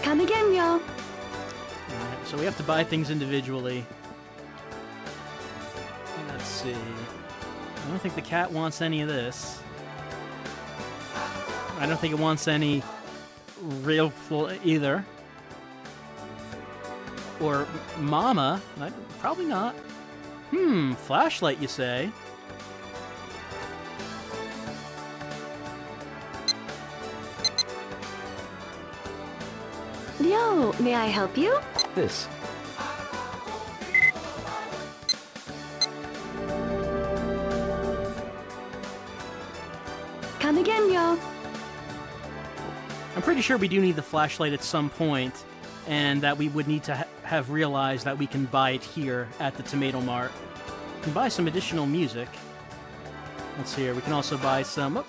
Come again, yo. Alright, so we have to buy things individually. Let's see. I don't think the cat wants any of this. I don't think it wants any real either. Or Mama. Probably not. Flashlight, you say? Yo, may I help you? This. Come again, yo. I'm pretty sure we do need the flashlight at some point, and that we would need to have realized that we can buy it here at the Tomato Mart. We can buy some additional music. Let's see here. We can also buy some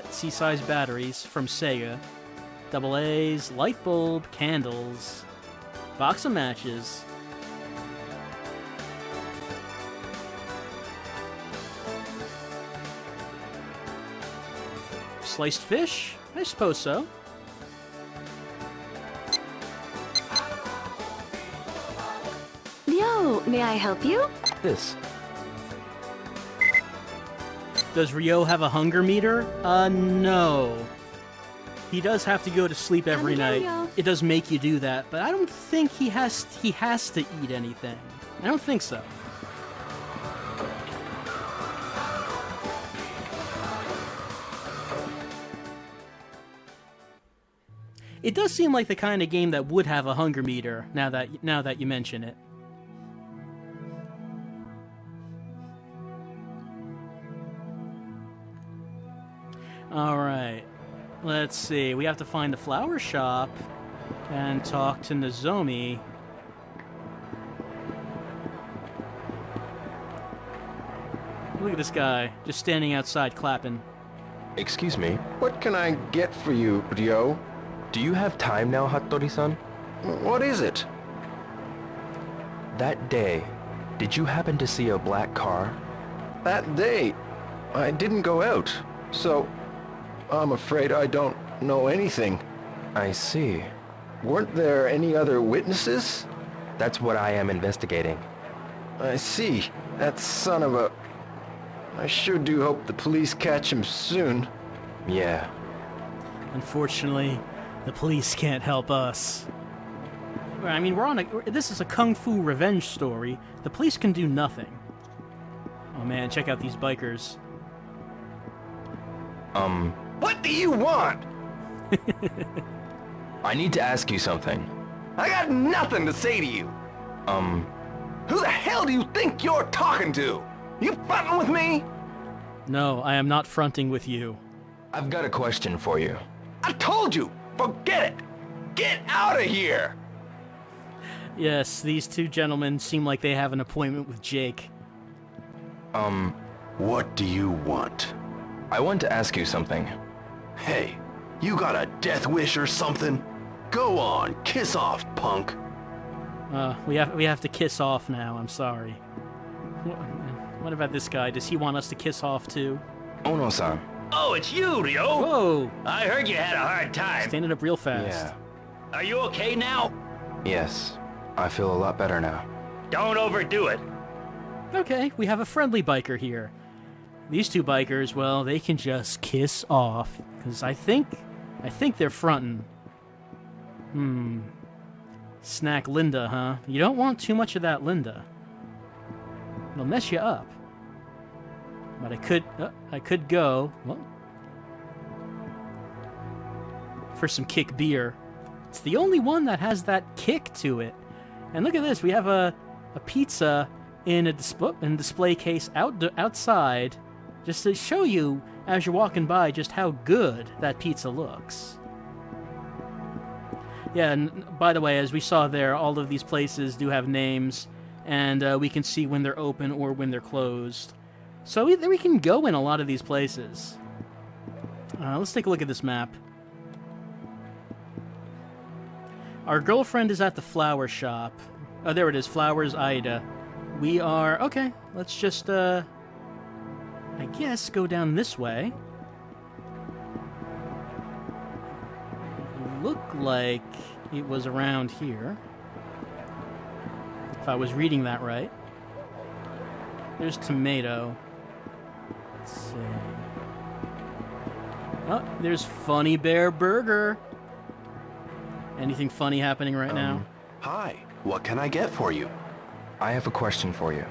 C-size batteries from Sega. Double A's, light bulb, candles, box of matches. Sliced fish? I suppose so. Yo, may I help you? This. Does Ryo have a hunger meter? No. He does have to go to sleep every night. It does make you do that, but I don't think he has to eat anything. I don't think so. It does seem like the kind of game that would have a hunger meter, now that you mention it. Alright. Let's see. We have to find the flower shop and talk to Nozomi. Look at this guy, just standing outside clapping. Excuse me. What can I get for you, Ryo? Do you have time now, Hattori-san? What is it? That day, did you happen to see a black car? That day, I didn't go out, so I'm afraid I don't know anything. I see. Weren't there any other witnesses? That's what I am investigating. I see. That son of a... I sure do hope the police catch him soon. Yeah. Unfortunately, the police can't help us. I mean, this is a kung fu revenge story. The police can do nothing. Oh man, check out these bikers. What do you want? I need to ask you something. I got nothing to say to you. Who the hell do you think you're talking to? You fronting with me? No, I am not fronting with you. I've got a question for you. I told you! Forget it! Get out of here! Yes, these two gentlemen seem like they have an appointment with Jake. What do you want? I want to ask you something. Hey, you got a death wish or something? Go on, kiss off, punk. We have to kiss off now, I'm sorry. What about this guy? Does he want us to kiss off too? Ono-san. Oh, it's you, Ryo! Whoa! I heard you had a hard time. Standing up real fast. Yeah. Are you okay now? Yes. I feel a lot better now. Don't overdo it. Okay, we have a friendly biker here. These two bikers, well, they can just kiss off. Because I think they're fronting. Snack Linda, huh? You don't want too much of that Linda. It'll mess you up. But I could go, well, for some kick beer. It's the only one that has that kick to it. And look at this, we have a pizza in a display case outside, just to show you as you're walking by just how good that pizza looks. Yeah, and by the way, as we saw there, all of these places do have names, and we can see when they're open or when they're closed. So we can go in a lot of these places. Let's take a look at this map. Our girlfriend is at the flower shop. Oh, there it is, Flowers Ida. We are... Okay, let's just, I guess, go down this way. Looked like it was around here. If I was reading that right. There's Tomato. Let's see. Oh, there's Funny Bear Burger. Anything funny happening right now? Hi. What can I get for you? I have a question for you.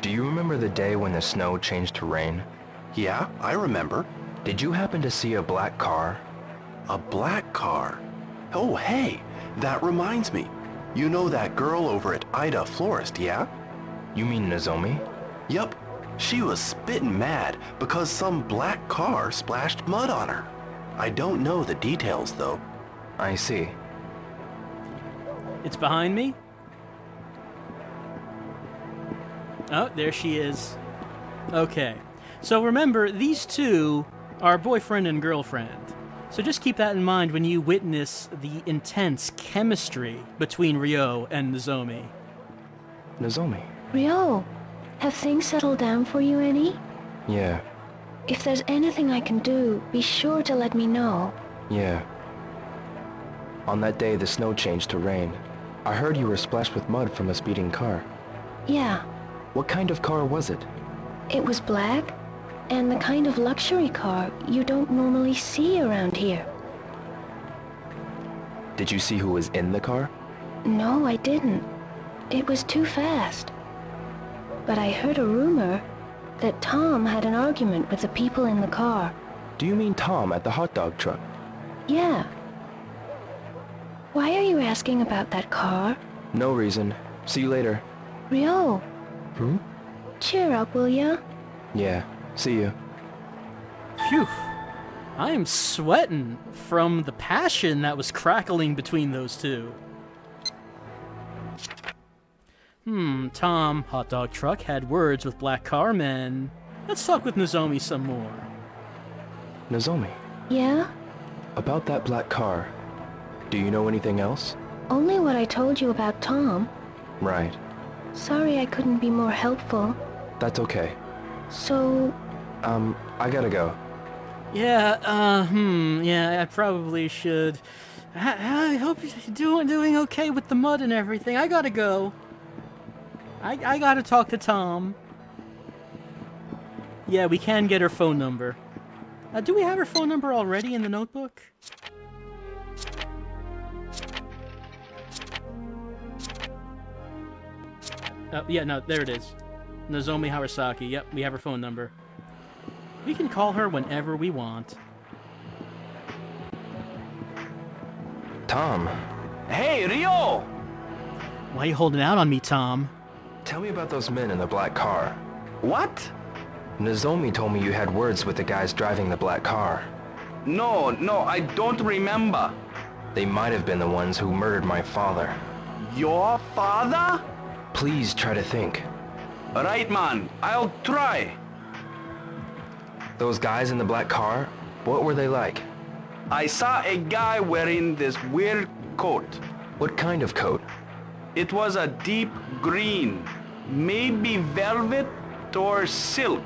Do you remember the day when the snow changed to rain? Yeah, I remember. Did you happen to see a black car? A black car? Oh, hey, that reminds me. You know that girl over at Ida Florist, yeah? You mean Nozomi? Yup. She was spittin' mad because some black car splashed mud on her. I don't know the details, though. I see. It's behind me. Oh, there she is. Okay. So remember, these two are boyfriend and girlfriend. So just keep that in mind when you witness the intense chemistry between Ryo and Nozomi. Nozomi? Ryo, have things settled down for you any? Yeah. If there's anything I can do, be sure to let me know. Yeah. On that day, the snow changed to rain. I heard you were splashed with mud from a speeding car. Yeah. What kind of car was it? It was black, and the kind of luxury car you don't normally see around here. Did you see who was in the car? No, I didn't. It was too fast. But I heard a rumor that Tom had an argument with the people in the car. Do you mean Tom at the hot dog truck? Yeah. Why are you asking about that car? No reason. See you later. Ryo. Hmm? Cheer up, will ya? Yeah. See you. Phew. I am sweating from the passion that was crackling between those two. Tom, hot dog truck, had words with black car men. Let's talk with Nozomi some more. Nozomi? Yeah? About that black car. Do you know anything else? Only what I told you about Tom. Right. Sorry I couldn't be more helpful. That's okay. So... I gotta go. Yeah, yeah, I probably should. I hope you're doing okay with the mud and everything. I gotta go. I gotta talk to Tom. Yeah, we can get her phone number. Do we have her phone number already in the notebook? Yeah, no, there it is. Nozomi Harasaki. Yep, we have her phone number. We can call her whenever we want. Tom. Hey, Ryo! Why are you holding out on me, Tom? Tell me about those men in the black car. What? Nozomi told me you had words with the guys driving the black car. No, I don't remember. They might have been the ones who murdered my father. Your father? Please try to think. Right, man. I'll try. Those guys in the black car, what were they like? I saw a guy wearing this weird coat. What kind of coat? It was a deep green, maybe velvet or silk,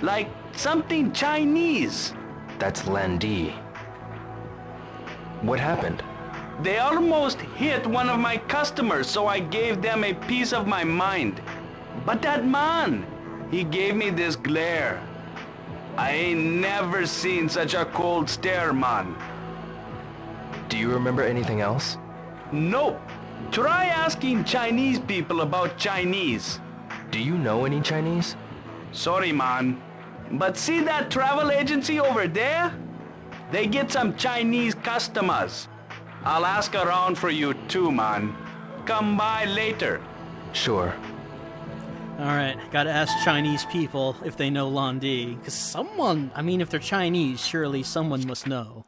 like something Chinese. That's Landi. What happened? They almost hit one of my customers, so I gave them a piece of my mind. But that man, he gave me this glare. I ain't never seen such a cold stare, man. Do you remember anything else? Nope. Try asking Chinese people about Chinese. Do you know any Chinese? Sorry, man. But see that travel agency over there? They get some Chinese customers. I'll ask around for you too, man. Come by later. Sure. Alright, gotta ask Chinese people if they know Landi. Because someone, if they're Chinese, surely someone must know.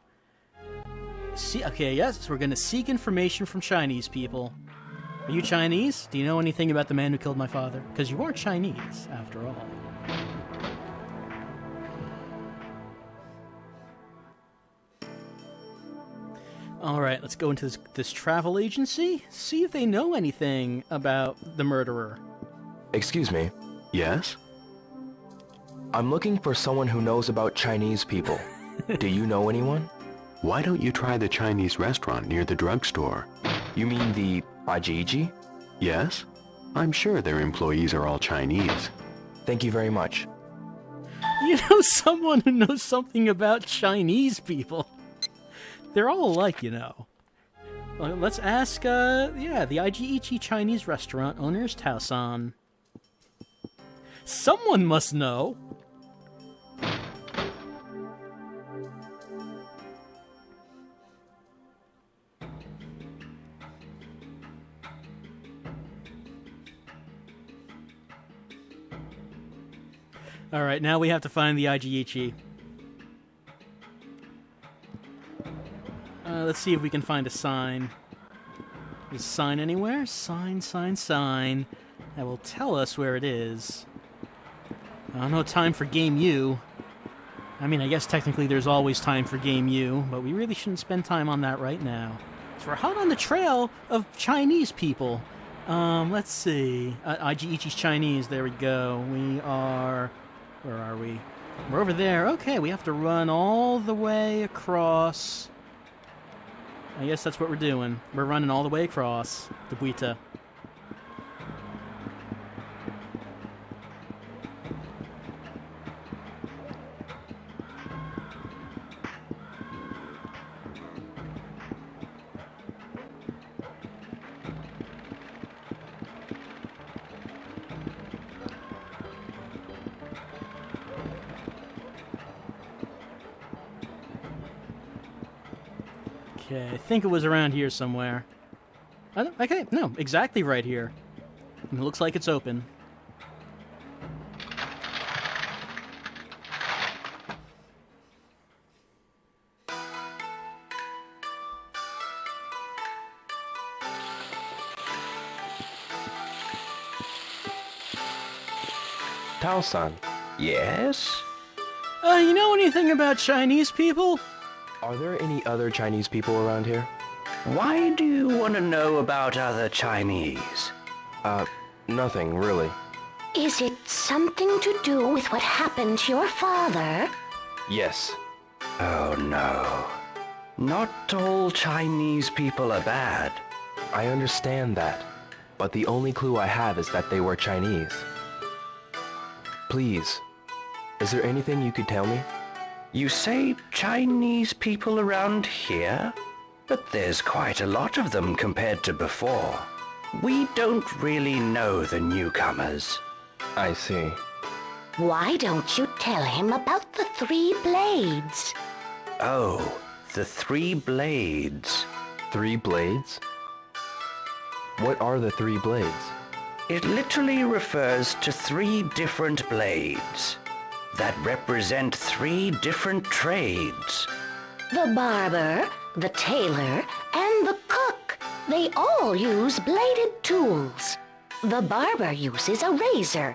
Okay, yes, we're gonna seek information from Chinese people. Are you Chinese? Do you know anything about the man who killed my father? Because you aren't Chinese, after all. Alright, let's go into this travel agency, see if they know anything about the murderer. Excuse me. Yes? I'm looking for someone who knows about Chinese people. Do you know anyone? Why don't you try the Chinese restaurant near the drugstore? You mean the Ajiji? Yes. I'm sure their employees are all Chinese. Thank you very much. You know someone who knows something about Chinese people. They're all alike, you know. Well, let's ask, the Aijiichi Chinese restaurant owner's Tao-san. Someone must know. Alright, now we have to find the Aijiichi. Let's see if we can find a sign. Is a sign anywhere? Sign. That will tell us where it is. No time for Game U. I mean, I guess technically there's always time for Game U, but we really shouldn't spend time on that right now. So we're hot on the trail of Chinese people. Let's see. Aijiichi's Chinese, there we go. We are... Where are we? We're over there. Okay, we have to run all the way across... I guess that's what we're doing. We're running all the way across the Buita. Okay, I think it was around here somewhere. Okay, no, exactly right here. And it looks like it's open. Tao-san. Yes? You know anything about Chinese people? Are there any other Chinese people around here? Why do you want to know about other Chinese? Nothing, really. Is it something to do with what happened to your father? Yes. Oh, no. Not all Chinese people are bad. I understand that, but the only clue I have is that they were Chinese. Please, is there anything you could tell me? You say Chinese people around here? But there's quite a lot of them compared to before. We don't really know the newcomers. I see. Why don't you tell him about the 3 blades? Oh, the 3 blades. 3 blades? What are the 3 blades? It literally refers to 3 different blades that represent 3 different trades. The barber, the tailor, and the cook. They all use bladed tools. The barber uses a razor.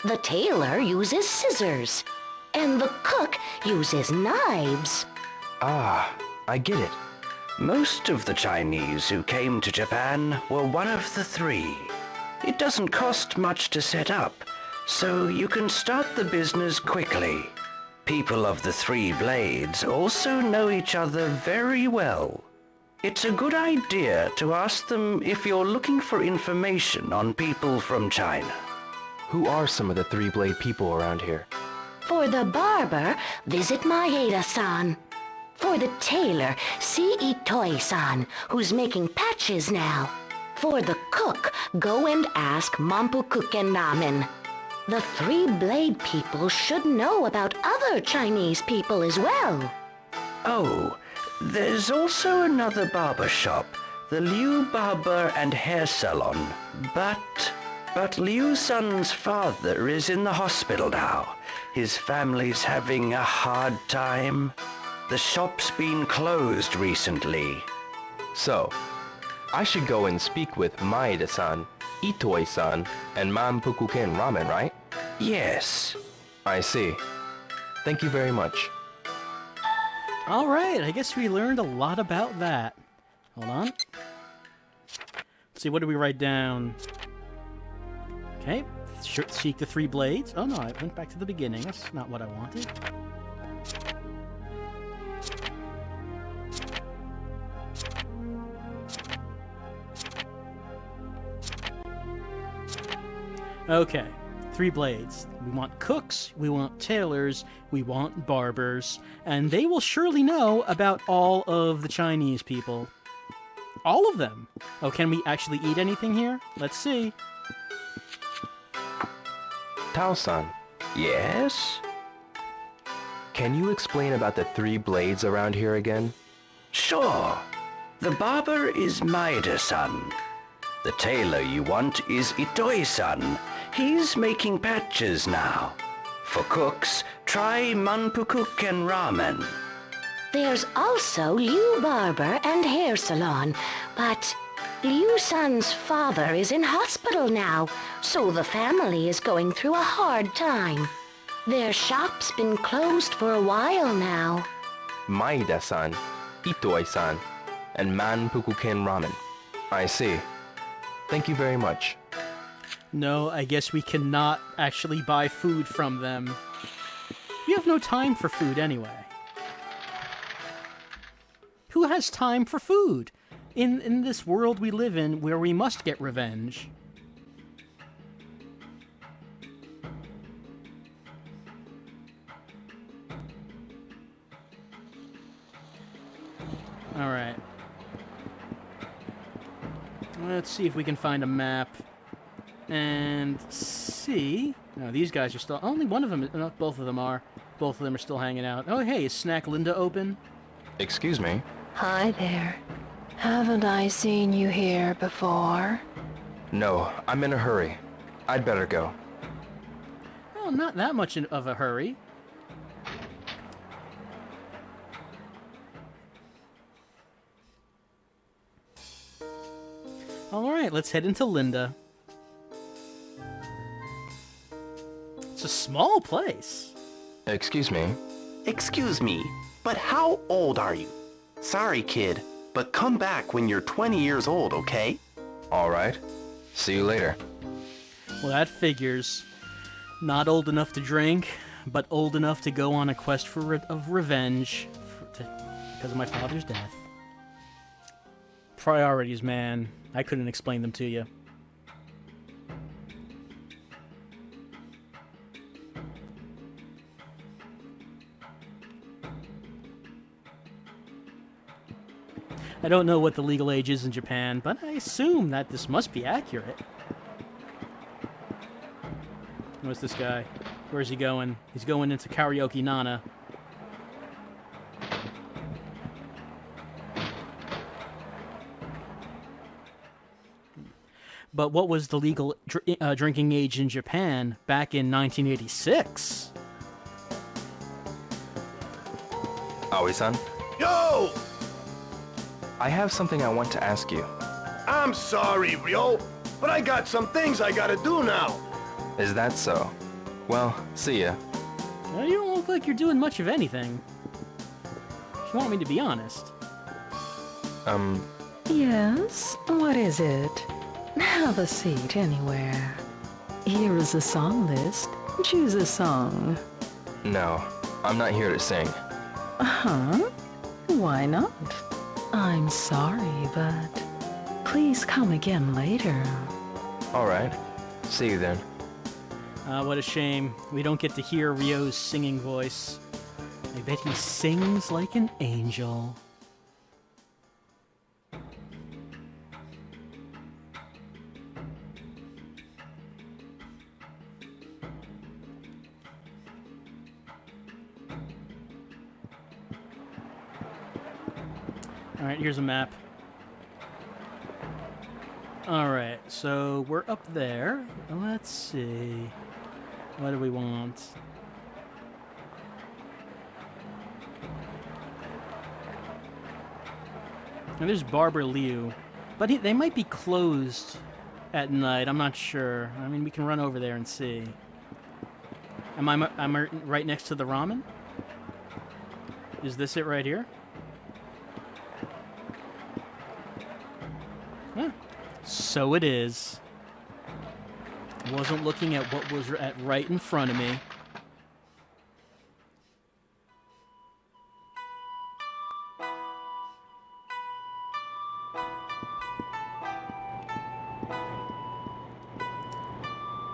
The tailor uses scissors. And the cook uses knives. Ah, I get it. Most of the Chinese who came to Japan were one of the 3. It doesn't cost much to set up, so you can start the business quickly. People of the 3 blades also know each other very well. It's a good idea to ask them if you're looking for information on people from China. Who are some of the 3 blade people around here? For the barber, visit Maeda-san. For the tailor, see Itoi-san, who's making patches now. For the cook, go and ask Mampu-kuken Ramen. The 3 blade people should know about other Chinese people as well. Oh, there's also another barber shop, the Liu Barber and Hair Salon. But Liu-san's father is in the hospital now. His family's having a hard time. The shop's been closed recently. So, I should go and speak with Maeda-san, Itoi-san, and Mampu-kuken Ramen, right? Yes. I see. Thank you very much. Alright, I guess we learned a lot about that. Hold on. Let's see, what did we write down? Okay, seek the 3 blades. Oh no, I went back to the beginning. That's not what I wanted. Okay, 3 blades. We want cooks, we want tailors, we want barbers, and they will surely know about all of the Chinese people. all of them. Oh, can we actually eat anything here? Let's see. Tao-san, Yes? can you explain about the 3 blades around here again? Sure. The barber is Maeda-san. The tailor you want is Itoi-san. He's making patches now. For cooks, try manpukuken ramen. There's also Liu Barber and Hair Salon, but Liu-san's father is in hospital now, so the family is going through a hard time. Their shop's been closed for a while now. Maeda-san, Itoi-san, and Manpukuken Ramen. I see. Thank you very much. No, I guess we cannot actually buy food from them. We have no time for food anyway. Who has time for food? In this world we live in where we must get revenge. Alright. Let's see if we can find a map. And see... No, these guys are still... Only one of them... No, both of them are. Both of them are still hanging out. Oh, hey, is Snack Linda open? Excuse me? Hi there. Haven't I seen you here before? No, I'm in a hurry. I'd better go. Well, not that much of a hurry. Alright, let's head into Linda. It's a small place. Excuse me? Excuse me, but how old are you? Sorry, kid, but come back when you're 20 years old, okay? Alright. See you later. Well, that figures. Not old enough to drink, but old enough to go on a quest of revenge because of my father's death. Priorities, man. I couldn't explain them to you. I don't know what the legal age is in Japan, but I assume that this must be accurate. What's this guy? Where's he going? He's going into Karaoke Nana. But what was the legal drinking age in Japan back in 1986? Aoi-san? Yo! I have something I want to ask you. I'm sorry, Ryo, but I got some things I gotta do now. Is that so? Well, see ya. Well, you don't look like you're doing much of anything. If you want me to be honest. Yes? What is it? Have a seat anywhere. Here is a song list. Choose a song. No, I'm not here to sing. Huh? Why not? I'm sorry, but please come again later. Alright. See you then. What a shame. We don't get to hear Ryo's singing voice. I bet he sings like an angel. Alright, here's a map. Alright, so we're up there. Let's see. What do we want? And there's Barber Liu. But they might be closed at night. I'm not sure. I mean, we can run over there and see. Am I right next to the ramen? Is this it right here? Huh. So it is. Wasn't looking at what was right in front of me.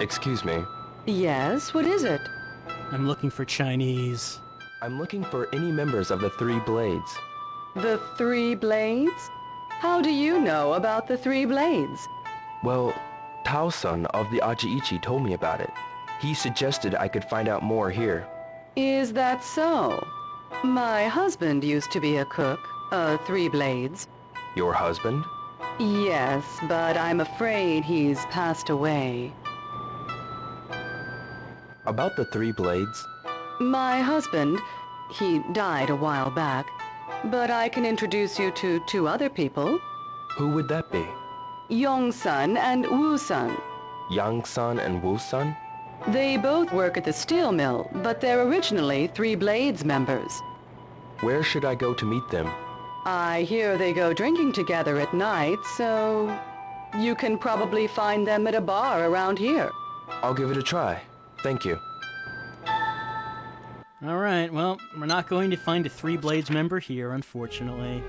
Excuse me. Yes, what is it? I'm looking for Chinese. I'm looking for any members of the 3 Blades. The 3 Blades? How do you know about the three blades? Well, Tao-san of the Ajiichi told me about it. He suggested I could find out more here. Is that so? My husband used to be a cook, three blades. Your husband? Yes, but I'm afraid he's passed away. About the three blades? My husband, he died a while back, but I can introduce you to two other people. Who would that be? Yong-san and Woo-san. Yang-san and Woo-san? They both work at the steel mill, but they're originally Three Blades members. Where should I go to meet them? I hear they go drinking together at night, so you can probably find them at a bar around here. I'll give it a try. Thank you. Alright, well, we're not going to find a Three Blades member here, unfortunately.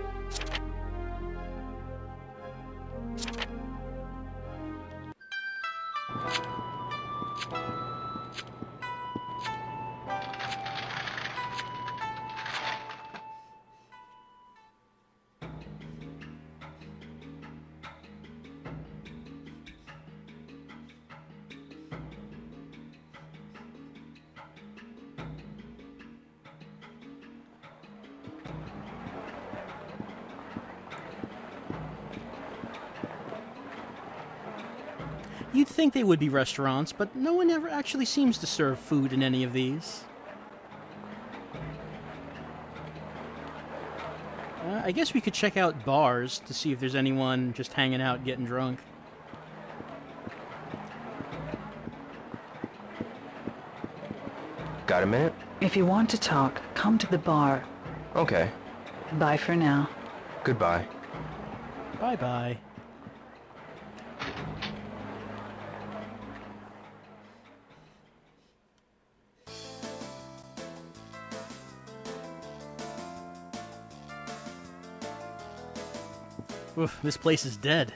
You'd think they would be restaurants, but no one ever actually seems to serve food in any of these. I guess we could check out bars to see if there's anyone just hanging out getting drunk. Got a minute? If you want to talk, come to the bar. Okay. Bye for now. Goodbye. Bye-bye. Oof, this place is dead.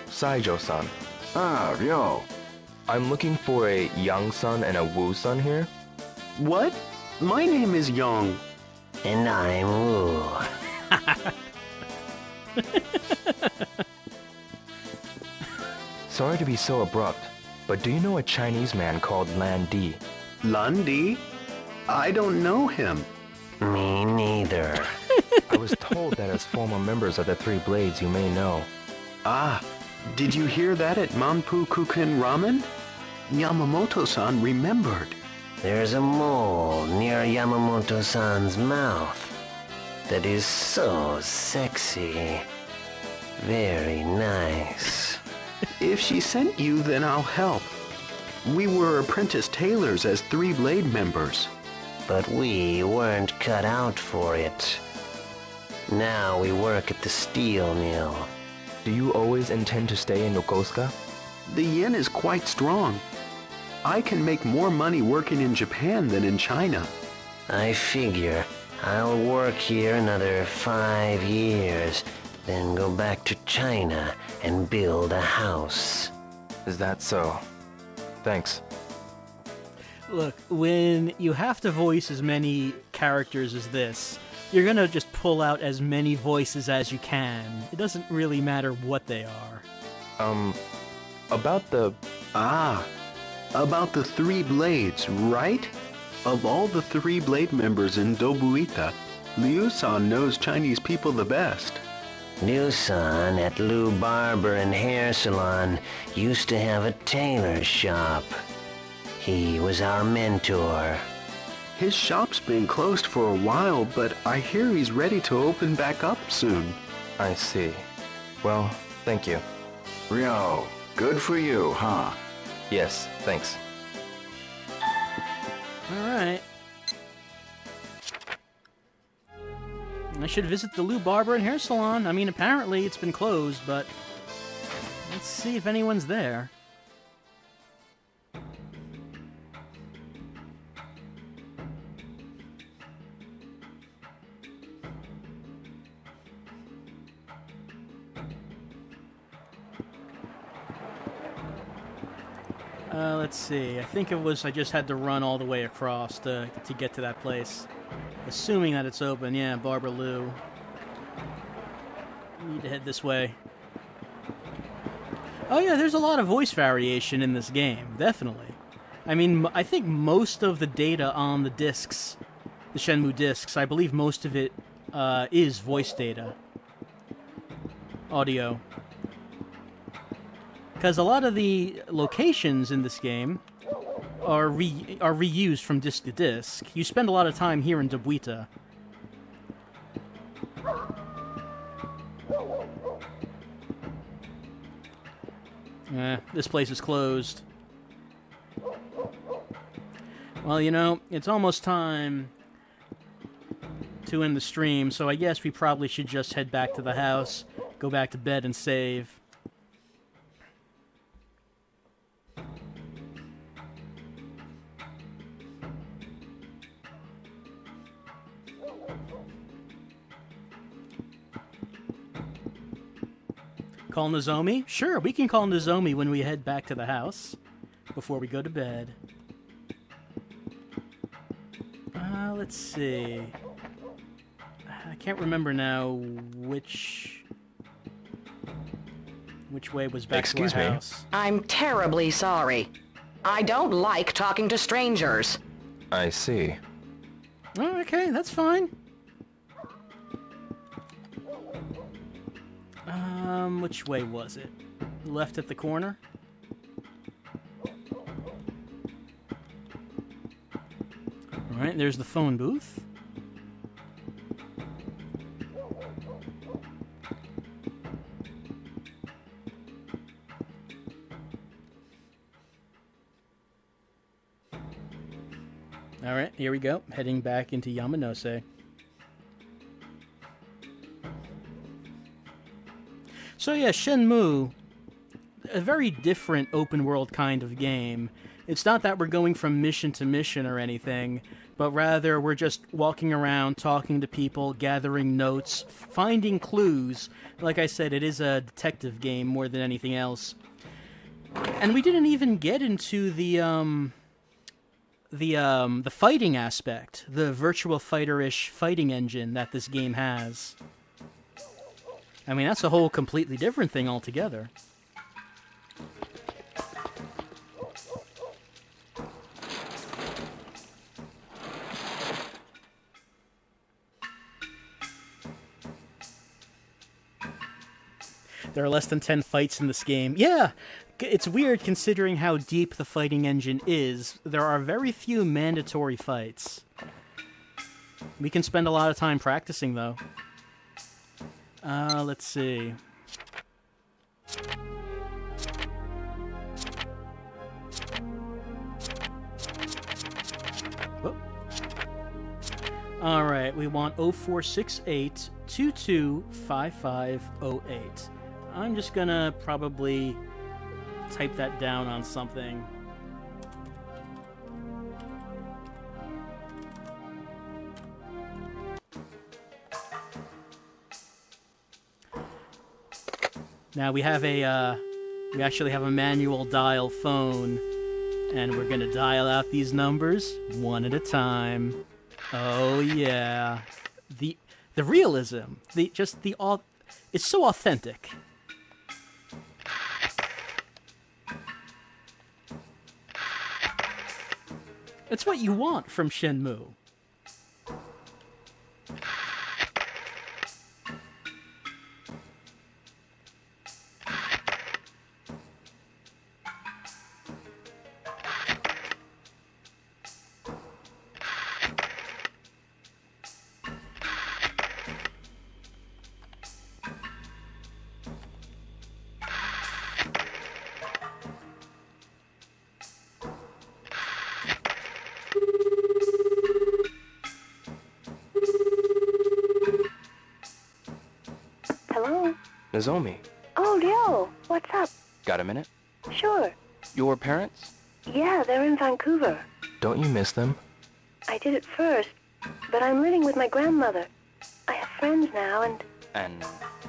Saijo-san. Ah, Ryo. I'm looking for a Yang-san and a Woo-san here. What? My name is Young. And I'm Woo. Sorry to be so abrupt, but do you know a Chinese man called Lan Di? Lan Di? I don't know him. Me neither. I was told that as former members of the Three Blades you may know. Ah, did you hear that at Manpu Kuken Ramen? Yamamoto-san remembered. There's a mole near Yamamoto-san's mouth that is so sexy. Very nice. If she sent you, then I'll help. We were apprentice tailors as Three Blade members. But we weren't cut out for it. Now we work at the steel mill. Do you always intend to stay in Yokosuka? The yen is quite strong. I can make more money working in Japan than in China. I figure I'll work here another 5 years, then go back to China and build a house. Is that so? Thanks. Look, when you have to voice as many characters as this, you're gonna just pull out as many voices as you can. It doesn't really matter what they are. About the... Ah, about the Three Blades, right? Of all the Three Blade members in Dobuita, Liu-san knows Chinese people the best. Liu-san at Liu Barber and Hair Salon used to have a tailor shop. He was our mentor. His shop's been closed for a while, but I hear he's ready to open back up soon. I see. Well, thank you. Ryo, good for you, huh? Yes, thanks. Alright. I should visit the Lou Barber and Hair Salon. I mean, apparently it's been closed, but let's see if anyone's there. Let's see. I think it was I just had to run all the way across to get to that place. Assuming that it's open. Yeah, Barbara Lou. Need to head this way. Oh yeah, there's a lot of voice variation in this game, definitely. I mean, I think most of the data on the discs, the Shenmue discs, I believe most of it is voice data. Audio. Because a lot of the locations in this game are reused from disc to disc. You spend a lot of time here in Dobuita. This place is closed. Well, you know, it's almost time to end the stream, so I guess we probably should just head back to the house, go back to bed, and save. Call Nozomi? Sure, we can call Nozomi when we head back to the house, before we go to bed. Let's see. I can't remember now which way was back to our house. I'm terribly sorry. I don't like talking to strangers. I see. Oh, okay, that's fine. Which way was it? Left at the corner? Alright, there's the phone booth. Alright, here we go. Heading back into Yamanose. So yeah, Shenmue, a very different open-world kind of game. It's not that we're going from mission to mission or anything, but rather we're just walking around, talking to people, gathering notes, finding clues. Like I said, it is a detective game more than anything else. And we didn't even get into the fighting aspect, the virtual fighter-ish fighting engine that this game has. I mean, that's a whole completely different thing altogether. There are less than 10 fights in this game. Yeah, it's weird considering how deep the fighting engine is. There are very few mandatory fights. We can spend a lot of time practicing, though. Let's see. Alright, we want 0468-225508. I'm just gonna probably type that down on something. Now we have we actually have a manual dial phone, and we're gonna dial out these numbers one at a time. Oh yeah, the realism, it's so authentic. It's what you want from Shenmue. Nozomi. Oh, Ryo, what's up? Got a minute? Sure. Your parents? Yeah, they're in Vancouver. Don't you miss them? I did at first, but I'm living with my grandmother. I have friends now, and...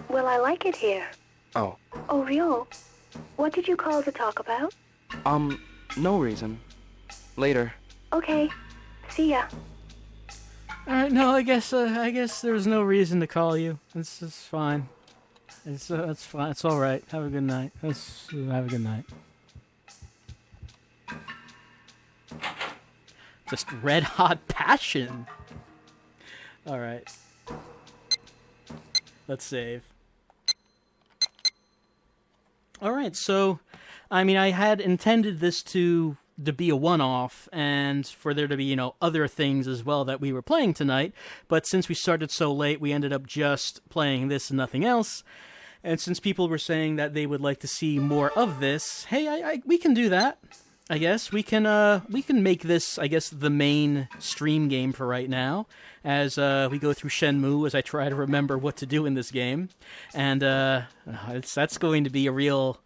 Well, I like it here. Oh. Oh, Ryo, what did you call to talk about? No reason. Later. Okay. See ya. Alright, no, I guess there's no reason to call you. It's fine. It's fine. It's alright. Have a good night. Have a good night. Just red hot passion. Alright. Let's save. Alright, so, I mean, I had intended this to be a one-off, and for there to be, other things as well that we were playing tonight, but since we started so late, we ended up just playing this and nothing else, and since people were saying that they would like to see more of this, hey, we can do that, I guess. We can make this, I guess, the main stream game for right now, as we go through Shenmue, as I try to remember what to do in this game, and that's going to be a real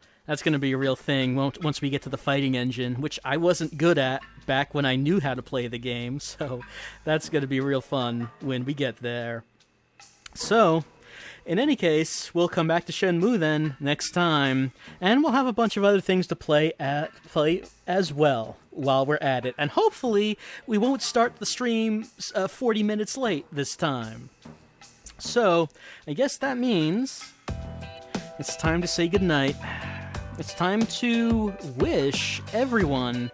thing once we get to the fighting engine, which I wasn't good at back when I knew how to play the game, so that's going to be real fun when we get there. So, in any case, we'll come back to Shenmue then next time, and we'll have a bunch of other things to play as well while we're at it, and hopefully we won't start the stream 40 minutes late this time. So, I guess that means it's time to say goodnight. It's time to wish everyone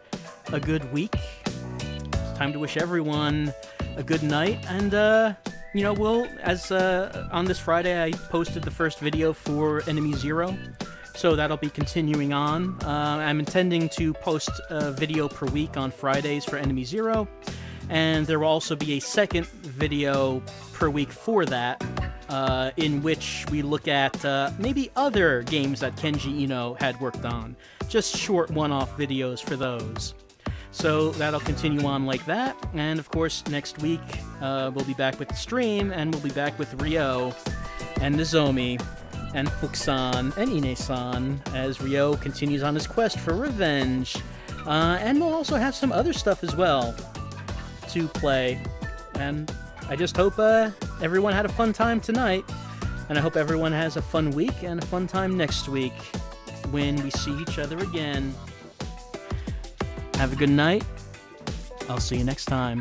a good week. It's time to wish everyone a good night. And, we'll, on this Friday, I posted the first video for Enemy Zero. So that'll be continuing on. I'm intending to post a video per week on Fridays for Enemy Zero. And there will also be a second video per week for that. In which we look at maybe other games that Kenji Eno had worked on. Just short one-off videos for those. So that'll continue on like that. And of course, next week we'll be back with the stream, and we'll be back with Ryo and Nozomi and Fukusan and Ine-san as Ryo continues on his quest for revenge. And we'll also have some other stuff as well to play. And I just hope everyone had a fun time tonight, and I hope everyone has a fun week and a fun time next week when we see each other again. Have a good night. I'll see you next time.